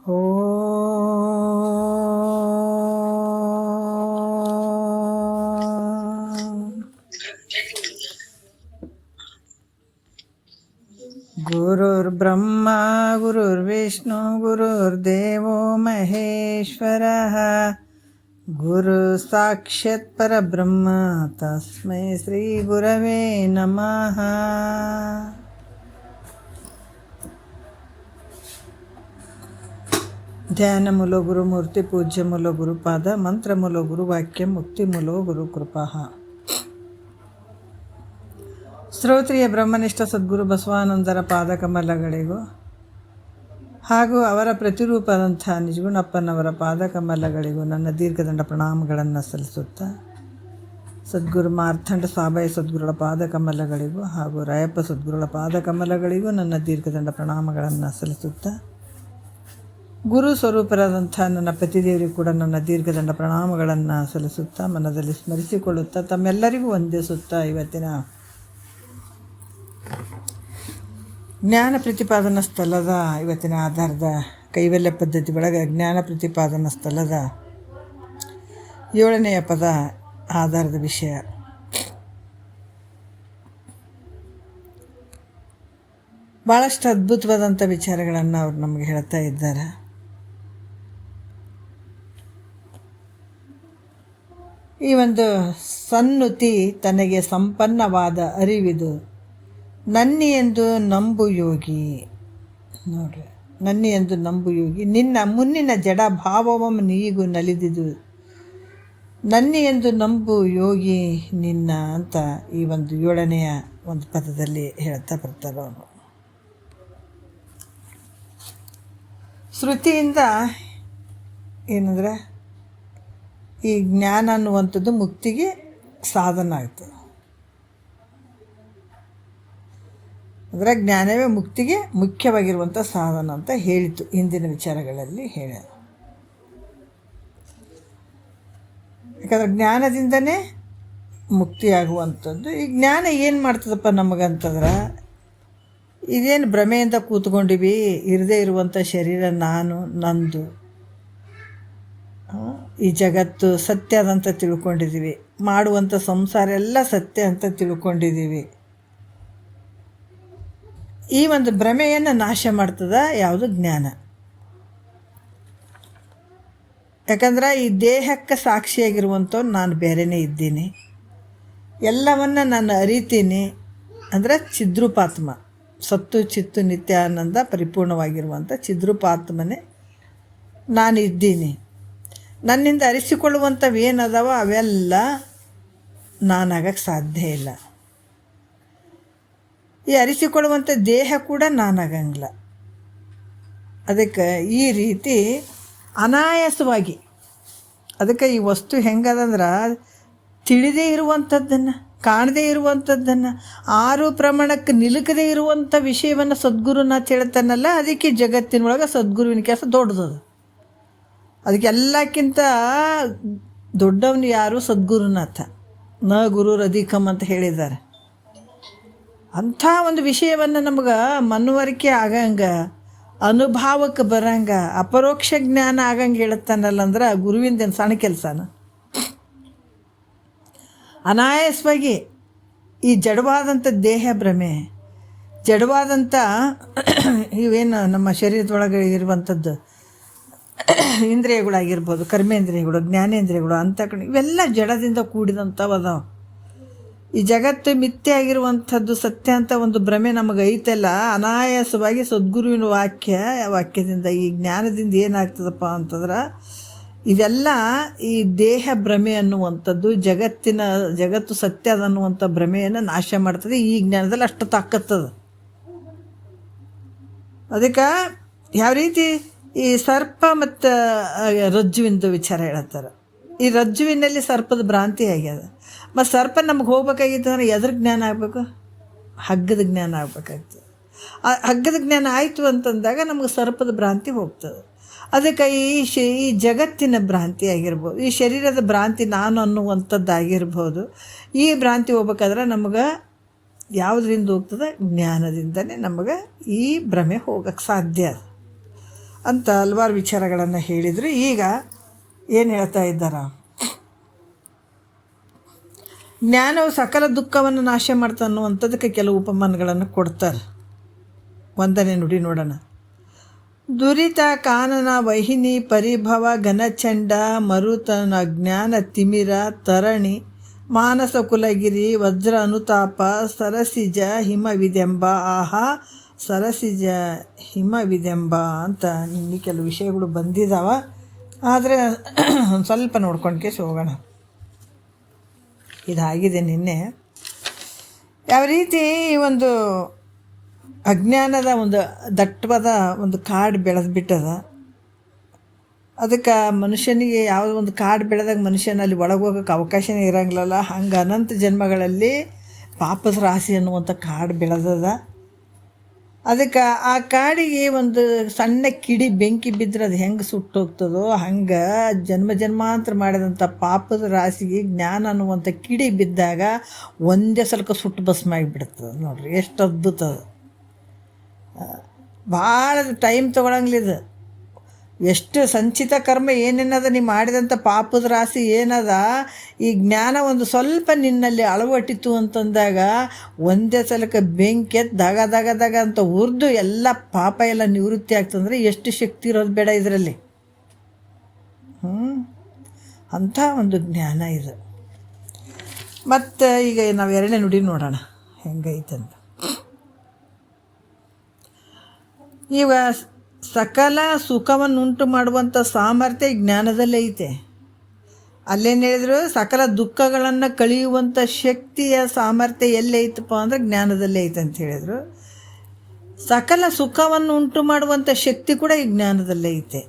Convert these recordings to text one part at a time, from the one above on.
ಓ ಗುರುರ್ಬ್ರಹ್ಮ ಗುರುರ್ವಿಷ್ಣು ಗುರುರ್ದೇವೋ ಮಹೇಶ್ವರಃ ಗುರು ಸಾಕ್ಷಾತ್ ಪರಬ್ರಹ್ಮ ತಸ್ಮೈ ಶ್ರೀ ಗುರವೇ ನಮಃ. ಧ್ಯಾನ ಮೂಲ ಗುರುಮೂರ್ತಿ ಪೂಜ್ಯ ಮೂಲ ಗುರುಪಾದ ಮಂತ್ರ ಮೂಲ ಗುರುವಾಕ್ಯ ಮುಕ್ತಿ ಮೂಲ ಗುರುಕೃಪಃ. ಶ್ರೋತ್ರಿಯ ಬ್ರಹ್ಮನಿಷ್ಠ ಸದ್ಗುರು ಬಸವಾನಂದರ ಪಾದಕಮಲಗಳಿಗೂ ಹಾಗೂ ಅವರ ಪ್ರತಿರೂಪದಂಥ ನಿಜಗುಣಪ್ಪನವರ ಪಾದಕಮಲಗಳಿಗೂ ನನ್ನ ದೀರ್ಘದಂಡ ಪ್ರಣಾಮಗಳನ್ನು ಸಲ್ಲಿಸುತ್ತಾ, ಸದ್ಗುರು ಮಾರ್ಥಂಡ ಸಾಬಾಯಿ ಸದ್ಗುರುಗಳ ಪಾದಕಮಲಗಳಿಗೂ ಹಾಗೂ ರಾಯಪ್ಪ ಸದ್ಗುರುಗಳ ಪಾದಕಮಲಗಳಿಗೂ ನನ್ನ ದೀರ್ಘದಂಡ ಪ್ರಣಾಮಗಳನ್ನು ಸಲ್ಲಿಸುತ್ತಾ, ಗುರು ಸ್ವರೂಪರಾದಂಥ ನನ್ನ ಪತಿದೇವರಿಗೂ ಕೂಡ ನನ್ನ ದೀರ್ಘದಂಡ ಪ್ರಣಾಮಗಳನ್ನು ಸಲ್ಲಿಸುತ್ತಾ, ಮನದಲ್ಲಿ ಸ್ಮರಿಸಿಕೊಳ್ಳುತ್ತಾ, ತಮ್ಮೆಲ್ಲರಿಗೂ ವಂದಿಸುತ್ತಾ, ಇವತ್ತಿನ ಜ್ಞಾನ ಪ್ರತಿಪಾದನಾ ಸ್ಥಳದ ಇವತ್ತಿನ ಆಧಾರದ ಕೈವಲ್ಯ ಪದ್ಧತಿ ಒಳಗೆ ಜ್ಞಾನ ಪ್ರತಿಪಾದನಾ ಸ್ಥಳದ 7ನೆಯ ಪದ ಆಧಾರದ ವಿಷಯ. ಭಾಳಷ್ಟು ಅದ್ಭುತವಾದಂಥ ವಿಚಾರಗಳನ್ನು ಅವರು ನಮಗೆ ಹೇಳ್ತಾ ಇದ್ದಾರೆ. ಈ ಒಂದು ಸನ್ನುತಿ ತನಗೆ ಸಂಪನ್ನವಾದ ಅರಿವಿದು, ನನ್ನಿ ಎಂದು ನಂಬು ಯೋಗಿ. ನೋಡ್ರಿ, ನನ್ನಿ ಎಂದು ನಂಬು ಯೋಗಿ, ನಿನ್ನ ಮುನ್ನಿನ ಜಡ ಭಾವವಂ ನೀಗೂ ನಲಿದಿದು, ನನ್ನಿ ಎಂದು ನಂಬು ಯೋಗಿ ನಿನ್ನ ಅಂತ ಈ ಒಂದು 7ನೆಯ ಒಂದು ಪದದಲ್ಲಿ ಹೇಳ್ತಾ ಬರ್ತಾರೆ ಅವರು. ಶ್ರುತಿಯಿಂದ ಏನಂದರೆ ಈ ಜ್ಞಾನ ಅನ್ನುವಂಥದ್ದು ಮುಕ್ತಿಗೆ ಸಾಧನ ಆಗ್ತದೆ. ಅಂದರೆ ಜ್ಞಾನವೇ ಮುಕ್ತಿಗೆ ಮುಖ್ಯವಾಗಿರುವಂಥ ಸಾಧನ ಅಂತ ಹೇಳಿತು ಹಿಂದಿನ ವಿಚಾರಗಳಲ್ಲಿ ಹೇಳ. ಯಾಕಂದರೆ ಜ್ಞಾನದಿಂದನೇ ಮುಕ್ತಿಯಾಗುವಂಥದ್ದು. ಈ ಜ್ಞಾನ ಏನು ಮಾಡ್ತದಪ್ಪ ನಮಗಂತಂದ್ರೆ, ಇದೇನು ಭ್ರಮೆಯಿಂದ ಕೂತ್ಕೊಂಡಿವಿ, ಇರದೇ ಇರುವಂಥ ಶರೀರ ನಾನು ನಂದು, ಈ ಜಗತ್ತು ಸತ್ಯ ಅದಂತ ತಿಳ್ಕೊಂಡಿದ್ದೀವಿ, ಮಾಡುವಂಥ ಸಂಸಾರ ಎಲ್ಲ ಸತ್ಯ ಅಂತ ತಿಳ್ಕೊಂಡಿದ್ದೀವಿ. ಈ ಒಂದು ಭ್ರಮೆಯನ್ನು ನಾಶ ಮಾಡ್ತದ ಯಾವುದು? ಜ್ಞಾನ. ಯಾಕಂದ್ರೆ ಈ ದೇಹಕ್ಕೆ ಸಾಕ್ಷಿಯಾಗಿರುವಂಥವ್ನು ನಾನು ಬೇರೆಯೇ ಇದ್ದೀನಿ, ಎಲ್ಲವನ್ನು ನಾನು ಅರಿತೀನಿ. ಅಂದರೆ ಚಿದ್ರೂಪಾತ್ಮ, ಸತ್ತು ಚಿತ್ತು ನಿತ್ಯ ಆನಂದ ಪರಿಪೂರ್ಣವಾಗಿರುವಂಥ ಚಿದ್ರೂಪಾತ್ಮನೇ ನಾನು ಇದ್ದೀನಿ. ನನ್ನಿಂದ ಅರಿಸಿಕೊಳ್ಳುವಂಥವೇನದಾವ ಅವೆಲ್ಲ ನಾನಾಗಕ್ಕೆ ಸಾಧ್ಯ ಇಲ್ಲ. ಈ ಅರಿಸಿಕೊಳ್ಳುವಂಥ ದೇಹ ಕೂಡ ನಾನಾಗಂಗಿಲ್ಲ. ಅದಕ್ಕೆ ಈ ರೀತಿ ಅನಾಯಾಸವಾಗಿ, ಅದಕ್ಕೆ ಈ ವಸ್ತು ಹೆಂಗದಂದ್ರೆ, ತಿಳಿದೇ ಇರುವಂಥದ್ದನ್ನು, ಕಾಣದೇ ಇರುವಂಥದ್ದನ್ನು, 6 ಪ್ರಮಾಣಕ್ಕೆ ನಿಲುಕದೇ ಇರುವಂಥ ವಿಷಯವನ್ನು ಸದ್ಗುರುನಾಥ್ ಹೇಳ್ತಾನಲ್ಲ, ಅದಕ್ಕೆ ಜಗತ್ತಿನೊಳಗೆ ಸದ್ಗುರುವಿನ ಕೆಲಸ ದೊಡ್ಡದದು. ಅದಕ್ಕೆಲ್ಲಕ್ಕಿಂತ ದೊಡ್ಡವನು ಯಾರು? ಸದ್ಗುರುನಾಥ. ನ ಗುರುರಧಿಕಮ್ ಅಂತ ಹೇಳಿದ್ದಾರೆ. ಅಂಥ ಒಂದು ವಿಷಯವನ್ನು ನಮಗೆ ಮನವರಿಕೆ ಆಗಂಗೆ, ಅನುಭವಕ್ಕೆ ಬರಂಗೆ, ಅಪರೋಕ್ಷ ಜ್ಞಾನ ಆಗಂಗೆ ಹೇಳುತ್ತಾನಲ್ಲ, ಅಂದ್ರೆ ಗುರುವಿಂದೇನು ಸಣ್ಣ ಕೆಲಸನ. ಅನಾಯಾಸವಾಗಿ ಈ ಜಡವಾದಂಥ ದೇಹ ಭ್ರಮೆ, ಜಡವಾದಂಥ ಇವೇನು ನಮ್ಮ ಶರೀರದೊಳಗೆ ಇರುವಂಥದ್ದು ಇಂದ್ರಿಯಗಳಾಗಿರ್ಬೋದು, ಕರ್ಮೇಂದ್ರಿಯಗಳು, ಜ್ಞಾನೇಂದ್ರಿಯಗಳು, ಅಂತಃಕರಣ, ಇವೆಲ್ಲ ಜಡದಿಂದ ಕೂಡಿದಂಥವು ಅದಾವೆ. ಈ ಜಗತ್ತು ಮಿಥ್ಯೆ ಆಗಿರುವಂಥದ್ದು ಸತ್ಯ ಅಂತ ಒಂದು ಭ್ರಮೆ ನಮಗೆ ಐತೆಲ್ಲ, ಅನಾಯಾಸವಾಗಿ ಸದ್ಗುರುವಿನ ವಾಕ್ಯದಿಂದ ಈ ಜ್ಞಾನದಿಂದ ಏನಾಗ್ತದಪ್ಪ ಅಂತಂದ್ರೆ, ಇವೆಲ್ಲ ಈ ದೇಹ ಭ್ರಮೆ ಅನ್ನುವಂಥದ್ದು, ಜಗತ್ತು ಸತ್ಯ ಅನ್ನುವಂಥ ಭ್ರಮೆಯನ್ನು ನಾಶ ಮಾಡ್ತದೆ. ಈ ಜ್ಞಾನದಲ್ಲಿ ಅಷ್ಟು ತಾಕತ್ತದ. ಅದಕ್ಕೆ ಯಾವ ರೀತಿ ಈ ಸರ್ಪ ಮತ್ತು ರಜ್ಜುವಿಂದು ವಿಚಾರ ಹೇಳ್ತಾರೆ. ಈ ರಜ್ಜುವಿನಲ್ಲಿ ಸರ್ಪದ ಭ್ರಾಂತಿ ಆಗ್ಯದ. ಮತ್ತು ಸರ್ಪ ನಮ್ಗೆ ಹೋಗ್ಬೇಕಾಗಿತ್ತು ಅಂದ್ರೆ ಎದ್ರ ಜ್ಞಾನ ಆಗಬೇಕು? ಹಗ್ಗದ ಜ್ಞಾನ ಆಗಬೇಕಾಗ್ತದೆ. ಆ ಹಗ್ಗದ ಜ್ಞಾನ ಆಯಿತು ಅಂತಂದಾಗ ನಮಗೆ ಸರ್ಪದ ಭ್ರಾಂತಿ ಹೋಗ್ತದೆ. ಅದಕ್ಕೆ ಈ ಜಗತ್ತಿನ ಭ್ರಾಂತಿ ಆಗಿರ್ಬೋದು, ಈ ಶರೀರದ ಭ್ರಾಂತಿ ನಾನು ಅನ್ನುವಂಥದ್ದಾಗಿರ್ಬೋದು, ಈ ಭ್ರಾಂತಿ ಹೋಗ್ಬೇಕಾದ್ರೆ ನಮಗೆ ಯಾವುದರಿಂದ ಹೋಗ್ತದೆ? ಜ್ಞಾನದಿಂದನೇ ನಮಗೆ ಈ ಭ್ರಮೆ ಹೋಗಕ್ಕೆ ಸಾಧ್ಯ. ಅಂತ ಹಲವಾರು ವಿಚಾರಗಳನ್ನು ಹೇಳಿದರು. ಈಗ ಏನು ಹೇಳ್ತಾ ಇದ್ದಾರೆ, ಜ್ಞಾನವು ಸಕಲ ದುಃಖವನ್ನು ನಾಶ ಮಾಡ್ತಾ ಅನ್ನುವಂಥದ್ದಕ್ಕೆ ಕೆಲವು ಉಪಮಾನಗಳನ್ನು ಕೊಡ್ತಾರೆ. ಒಂದನೇ ನುಡಿ ನೋಡೋಣ. ದುರಿತ ಕಾನನ ವಹಿನಿ ಪರಿಭವ ಘನಚಂಡ ಮರುತನ ಅಜ್ಞಾನ ತಿಮಿರ ತರಣಿ ಮಾನಸ ಕುಲಗಿರಿ ವಜ್ರ ಅನುತಾಪ ಸರಸಿಜ ಹಿಮವಿದೆಂಬ. ಆಹಾ, ಸರಸಿಜ ಹಿಮವಿದೆಂಬ ಅಂತ ನಿಮಗೆ ಕೆಲವು ವಿಷಯಗಳು ಬಂದಿದ್ದಾವೆ. ಆದರೆ ಒಂದು ಸ್ವಲ್ಪ ನೋಡ್ಕೊಂಡು ಕೇಸಿ ಹೋಗೋಣ. ಇದಾಗಿದೆ ನಿನ್ನೆ. ಯಾವ ರೀತಿ ಒಂದು ಅಜ್ಞಾನದ ಒಂದು ದಟ್ಟವಾದ ಒಂದು ಕಾಡು ಬೆಳೆದ್ಬಿಟ್ಟದ. ಅದಕ್ಕೆ ಮನುಷ್ಯನಿಗೆ ಯಾವುದೋ ಒಂದು ಕಾಡು ಬೆಳೆದಾಗ ಮನುಷ್ಯನಲ್ಲಿ ಒಳಗೆ ಹೋಗೋಕ್ಕೆ ಅವಕಾಶನೇ ಇರೋಂಗಿಲ್ಲಲ್ಲ. ಹಂಗೆ ಅನಂತ ಜನ್ಮಗಳಲ್ಲಿ ಪಾಪದ ರಾಶಿ ಅನ್ನುವಂಥ ಕಾಡು ಬೆಳೆದದ. ಅದಕ್ಕೆ ಆ ಕಾಡಿಗೆ ಒಂದು ಸಣ್ಣ ಕಿಡಿ ಬೆಂಕಿ ಬಿದ್ದರೆ ಅದು ಹೆಂಗೆ ಸುಟ್ಟೋಗ್ತದೋ ಹಂಗೆ ಜನ್ಮಾಂತರ ಮಾಡಿದಂಥ ಪಾಪದ ರಾಶಿಗೆ ಜ್ಞಾನ ಅನ್ನುವಂಥ ಕಿಡಿ ಬಿದ್ದಾಗ ಒಂದೇ ಸಲಕ ಸುಟ್ಟು ಭಸ್ಮ ಆಗಿಬಿಡ್ತದೆ. ನೋಡಿರಿ ಎಷ್ಟು ಅದ್ಭುತ ಅದು. ಭಾಳ ಟೈಮ್ ತೊಗೊಳಂಗಿಲ್ಲ. ಎಷ್ಟು ಸಂಚಿತ ಕರ್ಮ ಏನೇನದ ನೀವು ಮಾಡಿದಂಥ ಪಾಪದ ರಾಶಿ ಏನದ, ಈ ಜ್ಞಾನ ಒಂದು ಸ್ವಲ್ಪ ನಿನ್ನಲ್ಲಿ ಅಳವಟ್ಟಿತು ಅಂತಂದಾಗ ಒಂದೇ ಸಲಕ್ಕೆ ಬೆಂಕಿ ಎದ್ದು ದಗ ದಗ ದಗ ಅಂತ ಹುರಿದು ಎಲ್ಲ ಪಾಪ ಎಲ್ಲ ನಿವೃತ್ತಿ ಆಗ್ತಂದ್ರೆ ಎಷ್ಟು ಶಕ್ತಿ ಇರೋದು ಬೇಡ ಇದರಲ್ಲಿ. ಅಂಥ ಒಂದು ಜ್ಞಾನ ಇದು. ಮತ್ತು ಈಗ ನಾವು ಎರಡನೇ ನುಡಿ ನೋಡೋಣ ಹೆಂಗೈತಂತ. ಈಗ ಸಕಲ ಸುಖವನ್ನುಂಟು ಮಾಡುವಂಥ ಸಾಮರ್ಥ್ಯ ಜ್ಞಾನದಲ್ಲೇ ಐತೆ. ಅಲ್ಲೇನು ಹೇಳಿದ್ರು, ಸಕಲ ದುಃಖಗಳನ್ನು ಕಳೆಯುವಂಥ ಶಕ್ತಿಯ ಸಾಮರ್ಥ್ಯ ಎಲ್ಲೈತಪ್ಪ ಅಂದರೆ ಜ್ಞಾನದಲ್ಲೇ ಐತೆ ಅಂತ ಹೇಳಿದರು. ಸಕಲ ಸುಖವನ್ನು ಉಂಟು ಮಾಡುವಂಥ ಶಕ್ತಿ ಕೂಡ ಈ ಜ್ಞಾನದಲ್ಲೇ ಐತೆ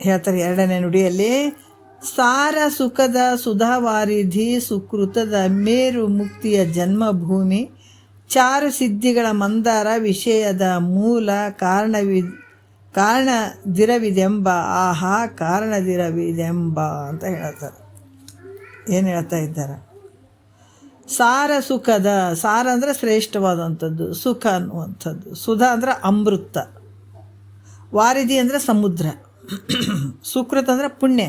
ಹೇಳ್ತಾರೆ ಎರಡನೇ ನುಡಿಯಲ್ಲಿ. ಸಾರ ಸುಖದ ಸುಧಾವಾರಿಧಿ ಸುಕೃತದ ಮೇರು ಮುಕ್ತಿಯ ಜನ್ಮಭೂಮಿ ಚಾರು ಸಿದ್ಧಿಗಳ ಮಂದಾರ ವಿಷಯದ ಮೂಲ ಕಾರಣದಿರವಿದೆಂಬ. ಆಹಾ, ಕಾರಣದಿರವಿದೆಂಬ ಅಂತ ಹೇಳ್ತಾರೆ. ಏನು ಹೇಳ್ತಾ ಇದ್ದಾರೆ, ಸಾರ ಸುಖದ, ಸಾರ ಅಂದರೆ ಶ್ರೇಷ್ಠವಾದಂಥದ್ದು, ಸುಖ ಅನ್ನುವಂಥದ್ದು, ಸುಧಾ ಅಂದರೆ ಅಮೃತ, ವಾರಿಧಿ ಅಂದರೆ ಸಮುದ್ರ, ಸುಕೃತ ಅಂದರೆ ಪುಣ್ಯ.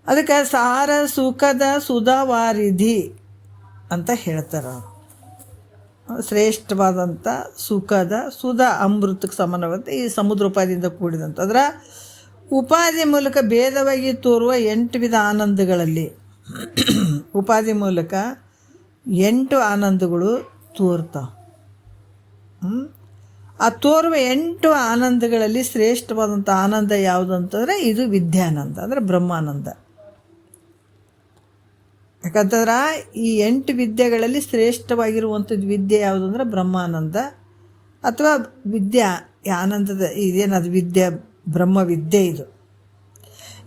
ಅದಕ್ಕೆ ಸಾರ ಸುಖದ ಸುಧಾ ವಾರಿಧಿ ಅಂತ ಹೇಳ್ತಾರೆ. ಶ್ರೇಷ್ಠವಾದಂಥ ಸುಖದ ಸುಧಾ ಅಮೃತಕ್ಕೆ ಸಮಾನವಾದಂಥ ಈ ಸಮುದ್ರ ಉಪಾದಿಯಿಂದ ಕೂಡಿದಂಥ ಅದರ ಉಪಾಧಿ ಮೂಲಕ ಭೇದವಾಗಿ ತೋರುವ 8 ವಿಧ ಆನಂದಗಳಲ್ಲಿ ಉಪಾಧಿ ಮೂಲಕ 8 ಆನಂದಗಳು ತೋರ್ತಾವೆ. ಆ ತೋರುವ 8 ಆನಂದಗಳಲ್ಲಿ ಶ್ರೇಷ್ಠವಾದಂಥ ಆನಂದ ಯಾವುದು ಅಂತಂದರೆ ಇದು ವಿದ್ಯಾನಂದ, ಅಂದರೆ ಬ್ರಹ್ಮಾನಂದ. ಯಾಕಂತಂದ್ರೆ ಈ 8 ವಿದ್ಯೆಗಳಲ್ಲಿ ಶ್ರೇಷ್ಠವಾಗಿರುವಂಥದ್ದು ವಿದ್ಯೆ ಯಾವುದು ಅಂದರೆ ಬ್ರಹ್ಮಾನಂದ ಅಥವಾ ವಿದ್ಯಾ ಆನಂದದ ಇದೇನದು ವಿದ್ಯೆ ಬ್ರಹ್ಮವಿದ್ಯೆ. ಇದು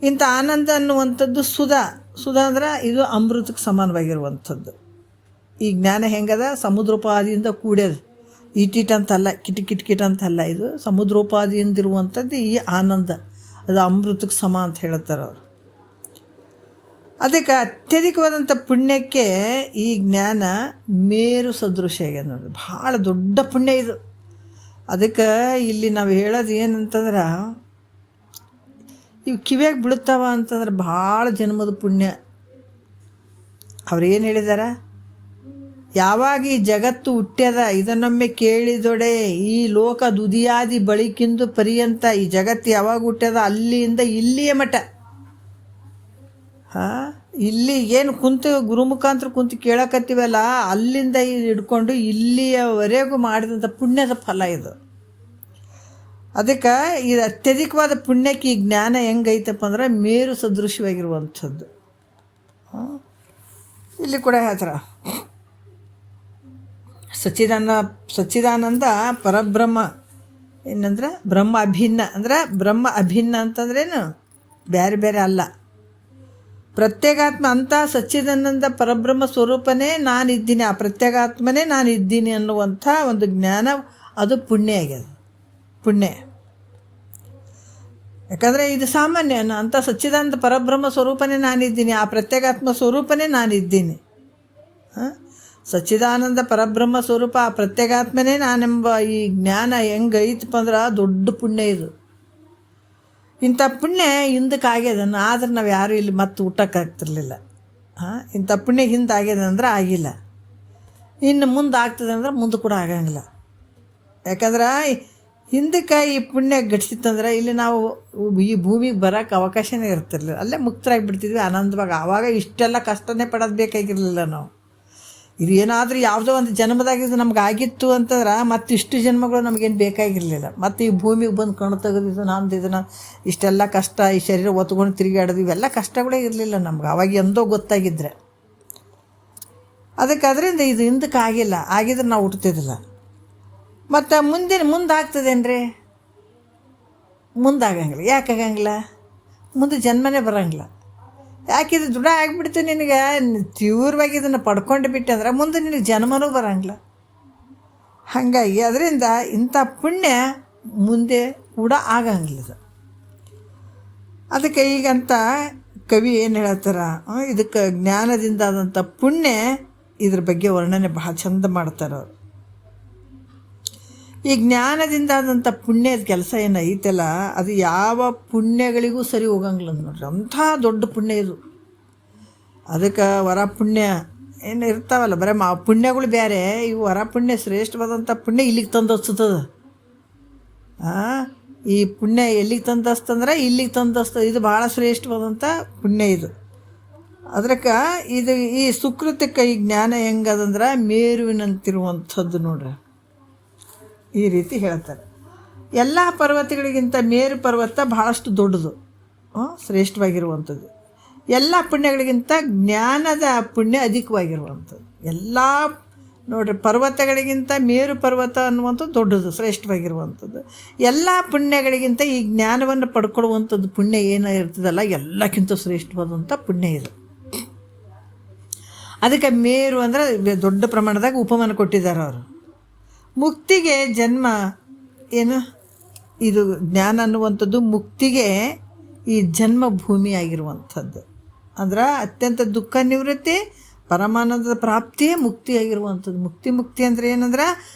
ಇಂಥ ಆನಂದ ಅನ್ನುವಂಥದ್ದು ಸುಧಾ ಅಂದ್ರೆ ಇದು ಅಮೃತಕ್ಕೆ ಸಮಾನವಾಗಿರುವಂಥದ್ದು. ಈ ಜ್ಞಾನ ಹೆಂಗದ, ಸಮುದ್ರೋಪಾದಿಯಿಂದ ಕೂಡ್ಯದು, ಇಟಿಟ್ ಅಂತಲ್ಲ, ಕಿಟ್ ಅಂತಲ್ಲ, ಇದು ಸಮುದ್ರೋಪಾದಿಯಿಂದಿರುವಂಥದ್ದು ಈ ಆನಂದ. ಅದು ಅಮೃತಕ್ಕೆ ಸಮ ಅಂತ ಹೇಳ್ತಾರೆ ಅವರು. ಅದಕ್ಕೆ ಅತ್ಯಧಿಕವಾದಂಥ ಪುಣ್ಯಕ್ಕೆ ಈ ಜ್ಞಾನ ಮೇರು ಸದೃಶ ಆಗ್ಯದ ನೋಡಿ. ಭಾಳ ದೊಡ್ಡ ಪುಣ್ಯ ಇದು. ಅದಕ್ಕೆ ಇಲ್ಲಿ ನಾವು ಹೇಳೋದು ಏನಂತಂದ್ರೆ, ಇವು ಕಿವಿಯಾಗ ಬೀಳುತ್ತಾವ ಅಂತಂದ್ರೆ ಭಾಳ ಜನ್ಮದ ಪುಣ್ಯ. ಅವ್ರು ಏನು ಹೇಳಿದಾರ, ಯಾವಾಗ ಈ ಜಗತ್ತು ಹುಟ್ಟ್ಯದ ಇದನ್ನೊಮ್ಮೆ ಕೇಳಿದೊಡೆ ಈ ಲೋಕ ದುದಿಯಾದಿ ಬಳಿಕಿಂದು ಪರ್ಯಂತ. ಈ ಜಗತ್ತು ಯಾವಾಗ ಹುಟ್ಟ್ಯದ ಅಲ್ಲಿಂದ ಇಲ್ಲಿಯ ಮಠ, ಇಲ್ಲಿ ಏನು ಕುಂತು ಗುರು ಮುಖಾಂತರ ಕುಂತು ಕೇಳಕತ್ತೀವಲ್ಲ, ಅಲ್ಲಿಂದ ಹಿಡ್ಕೊಂಡು ಇಲ್ಲಿಯವರೆಗೂ ಮಾಡಿದಂಥ ಪುಣ್ಯದ ಫಲ ಇದು. ಅದಕ್ಕೆ ಇದು ಅತ್ಯಧಿಕವಾದ ಪುಣ್ಯಕ್ಕೆ ಈ ಜ್ಞಾನ ಹೆಂಗೈತಪ್ಪ ಅಂದ್ರೆ ಮೇರು ಸದೃಶವಾಗಿರುವಂಥದ್ದು. ಇಲ್ಲಿ ಕೂಡ ಹೇಳ್ತಾರೆ, ಸಚ್ಚಿದಾನಂದ ಪರಬ್ರಹ್ಮ ಏನಂದ್ರೆ ಬ್ರಹ್ಮ ಅಭಿನ್ನ. ಅಂದ್ರೆ ಬ್ರಹ್ಮ ಅಭಿನ್ನ ಅಂತಂದ್ರೇನು, ಬೇರೆ ಬೇರೆ ಅಲ್ಲ, ಪ್ರತ್ಯೇಗಾತ್ಮ. ಅಂತ ಸಚ್ಚಿದಾನಂದ ಪರಬ್ರಹ್ಮ ಸ್ವರೂಪನೇ ನಾನಿದ್ದೀನಿ, ಆ ಪ್ರತ್ಯೇಗಾತ್ಮನೇ ನಾನಿದ್ದೀನಿ ಅನ್ನುವಂಥ ಒಂದು ಜ್ಞಾನ, ಅದು ಪುಣ್ಯ ಆಗ್ಯದ. ಪುಣ್ಯ ಯಾಕಂದರೆ ಇದು ಸಾಮಾನ್ಯ. ಅಂತ ಸಚ್ಚಿದಾನಂದ ಪರಬ್ರಹ್ಮ ಸ್ವರೂಪನೇ ನಾನಿದ್ದೀನಿ, ಆ ಪ್ರತ್ಯೇಗಾತ್ಮ ಸ್ವರೂಪನೇ ನಾನಿದ್ದೀನಿ. ಸಚ್ಚಿದಾನಂದ ಪರಬ್ರಹ್ಮ ಸ್ವರೂಪ ಆ ಪ್ರತ್ಯೇಗಾತ್ಮನೇ ನಾನೆಂಬ ಈ ಜ್ಞಾನ ಹೆಂಗೆ ಐತಪ್ಪ ಅಂದ್ರೆ ದೊಡ್ಡ ಪುಣ್ಯ ಇದು. ಇಂಥ ಪುಣ್ಯ ಹಿಂದಕ್ಕೆ ಆಗ್ಯದನ್ನು ಆದ್ರೆ ನಾವು ಯಾರೂ ಇಲ್ಲಿ ಮತ್ತೆ ಊಟಕ್ಕೆ ಆಗ್ತಿರ್ಲಿಲ್ಲ. ಇಂಥ ಪುಣ್ಯ ಹಿಂದೆ ಆಗ್ಯದ ಅಂದ್ರೆ ಆಗಿಲ್ಲ, ಇನ್ನು ಮುಂದೆ ಆಗ್ತದೆ ಅಂದ್ರೆ ಮುಂದೆ ಕೂಡ ಆಗಂಗಿಲ್ಲ. ಯಾಕಂದ್ರೆ ಹಿಂದಕ್ಕೆ ಈ ಪುಣ್ಯ ಘಟಿಸಿತ್ತಂದ್ರೆ ಇಲ್ಲಿ ನಾವು ಈ ಭೂಮಿಗೆ ಬರೋಕ್ಕೆ ಅವಕಾಶನೇ ಇರ್ತಿರ್ಲಿಲ್ಲ, ಅಲ್ಲೇ ಮುಕ್ತರಾಗಿ ಬಿಡ್ತಿದ್ವಿ ಆನಂದವಾಗಿ. ಆವಾಗ ಇಷ್ಟೆಲ್ಲ ಕಷ್ಟನೇ ಪಡೋದು ಬೇಕಾಗಿರಲಿಲ್ಲ ನಾವು. ಇದು ಏನಾದರೂ ಯಾವುದೋ ಒಂದು ಜನ್ಮದಾಗಿದ್ದು ನಮ್ಗೆ ಆಗಿತ್ತು ಅಂತಂದ್ರೆ ಮತ್ತು ಇಷ್ಟು ಜನ್ಮಗಳು ನಮಗೇನು ಬೇಕಾಗಿರಲಿಲ್ಲ. ಮತ್ತು ಈ ಭೂಮಿಗೆ ಬಂದು ಕಣ್ಣು ತೆಗೆದಿದ್ದು ನಮ್ದು ಇದನ್ನು ಇಷ್ಟೆಲ್ಲ ಕಷ್ಟ, ಈ ಶರೀರ ಒತ್ಕೊಂಡು ತಿರುಗಾಡೋದು, ಇವೆಲ್ಲ ಕಷ್ಟಗಳೇ ಇರಲಿಲ್ಲ ನಮ್ಗೆ ಅವಾಗ ಎಂದೋ ಗೊತ್ತಾಗಿದ್ದರೆ. ಅದಕ್ಕೆ ಅದರಿಂದ ಇದು ಹಿಂದಕ್ಕೆ ಆಗಿಲ್ಲ, ಆಗಿದ್ರೆ ನಾವು ಹುಟ್ತಿದ್ದಿಲ್ಲ. ಮತ್ತು ಮುಂದೆ ಆಗ್ತದೇನ್ರಿ? ಮುಂದಾಗಂಗಿಲ್ಲ. ಯಾಕೆ ಆಗಂಗಿಲ್ಲ? ಮುಂದೆ ಜನ್ಮನೇ ಬರೋಂಗಿಲ್ಲ. ಯಾಕಿದು ದೃಢ ಆಗಿಬಿಡ್ತು ನಿನಗೆ, ತೀವ್ರವಾಗಿ ಇದನ್ನು ಪಡ್ಕೊಂಡು ಬಿಟ್ಟೆ ಅಂದ್ರೆ ಮುಂದೆ ನಿನಗೆ ಜನ್ಮನೂ ಬರೋಂಗಿಲ್ಲ. ಹಾಗಾಗಿ ಅದರಿಂದ ಇಂಥ ಪುಣ್ಯ ಮುಂದೆ ಕೂಡ ಆಗಂಗಿಲ್ಲ. ಅದಕ್ಕೆ ಈಗಂತ ಕವಿ ಏನು ಹೇಳ್ತಾರ, ಇದಕ್ಕೆ ಜ್ಞಾನದಿಂದ ಆದಂಥ ಪುಣ್ಯ ಇದ್ರ ಬಗ್ಗೆ ವರ್ಣನೆ ಭಾಳ ಚಂದ ಮಾಡ್ತಾರೆ ಅವರು. ಈ ಜ್ಞಾನದಿಂದ ಆದಂಥ ಪುಣ್ಯದ ಕೆಲಸ ಏನು ಐತಲ್ಲ, ಅದು ಯಾವ ಪುಣ್ಯಗಳಿಗೂ ಸರಿ ಹೋಗಂಗಿಲ್ಲ ನೋಡ್ರಿ. ಅಂಥ ದೊಡ್ಡ ಪುಣ್ಯ ಇದು. ಅದಕ್ಕೆ ವರ ಪುಣ್ಯ ಏನು ಇರ್ತಾವಲ್ಲ, ಬರೀ ಪುಣ್ಯಗಳು ಬೇರೆ, ಇವು ವರ ಪುಣ್ಯ ಶ್ರೇಷ್ಠವಾದಂಥ ಪುಣ್ಯ ಇಲ್ಲಿಗೆ ತಂದು ಹಚ್ಚುತ್ತದೆ. ಈ ಪುಣ್ಯ ಎಲ್ಲಿಗೆ ತಂದು ಹಚ್ತಂದ್ರೆ ಇಲ್ಲಿಗೆ ತಂದು ಹಚ್ತದೆ. ಇದು ಭಾಳ ಶ್ರೇಷ್ಠವಾದಂಥ ಪುಣ್ಯ ಇದು. ಅದಕ್ಕೆ ಇದು ಈ ಸುಕೃತಕ್ಕೆ ಈ ಜ್ಞಾನ ಹೆಂಗದಂದ್ರೆ ಮೇರುವಿನಂತಿರುವಂಥದ್ದು ನೋಡ್ರಿ. ಈ ರೀತಿ ಹೇಳ್ತಾರೆ. ಎಲ್ಲ ಪರ್ವತಗಳಿಗಿಂತ ಮೇರು ಪರ್ವತ ಭಾಳಷ್ಟು ದೊಡ್ಡದು, ಶ್ರೇಷ್ಠವಾಗಿರುವಂಥದ್ದು. ಎಲ್ಲ ಪುಣ್ಯಗಳಿಗಿಂತ ಜ್ಞಾನದ ಪುಣ್ಯ ಅಧಿಕವಾಗಿರುವಂಥದ್ದು. ಎಲ್ಲ ನೋಡಿರಿ, ಪರ್ವತಗಳಿಗಿಂತ ಮೇರು ಪರ್ವತ ಅನ್ನುವಂಥದ್ದು ದೊಡ್ಡದು, ಶ್ರೇಷ್ಠವಾಗಿರುವಂಥದ್ದು. ಎಲ್ಲ ಪುಣ್ಯಗಳಿಗಿಂತ ಈ ಜ್ಞಾನವನ್ನು ಪಡ್ಕೊಳ್ಳುವಂಥದ್ದು ಪುಣ್ಯ ಏನೋ ಇರ್ತದಲ್ಲ, ಎಲ್ಲಕ್ಕಿಂತ ಶ್ರೇಷ್ಠವಾದಂಥ ಪುಣ್ಯ ಇದು. ಅದಕ್ಕೆ ಮೇರು ಅಂದರೆ ದೊಡ್ಡ ಪ್ರಮಾಣದಾಗ ಉಪಮಾನ ಕೊಟ್ಟಿದ್ದಾರೆ ಅವರು. ಮುಕ್ತಿಗೆ ಜನ್ಮ ಏನು, ಇದು ಜ್ಞಾನ ಅನ್ನುವಂಥದ್ದು ಮುಕ್ತಿಗೆ ಈ ಜನ್ಮಭೂಮಿಯಾಗಿರುವಂಥದ್ದು. ಅಂದ್ರೆ ಅತ್ಯಂತ ದುಃಖ ನಿವೃತ್ತಿ, ಪರಮಾನಂದದ ಪ್ರಾಪ್ತಿಯೇ ಮುಕ್ತಿಯಾಗಿರುವಂಥದ್ದು. ಮುಕ್ತಿ ಅಂದರೆ ಏನಂದ್ರೆ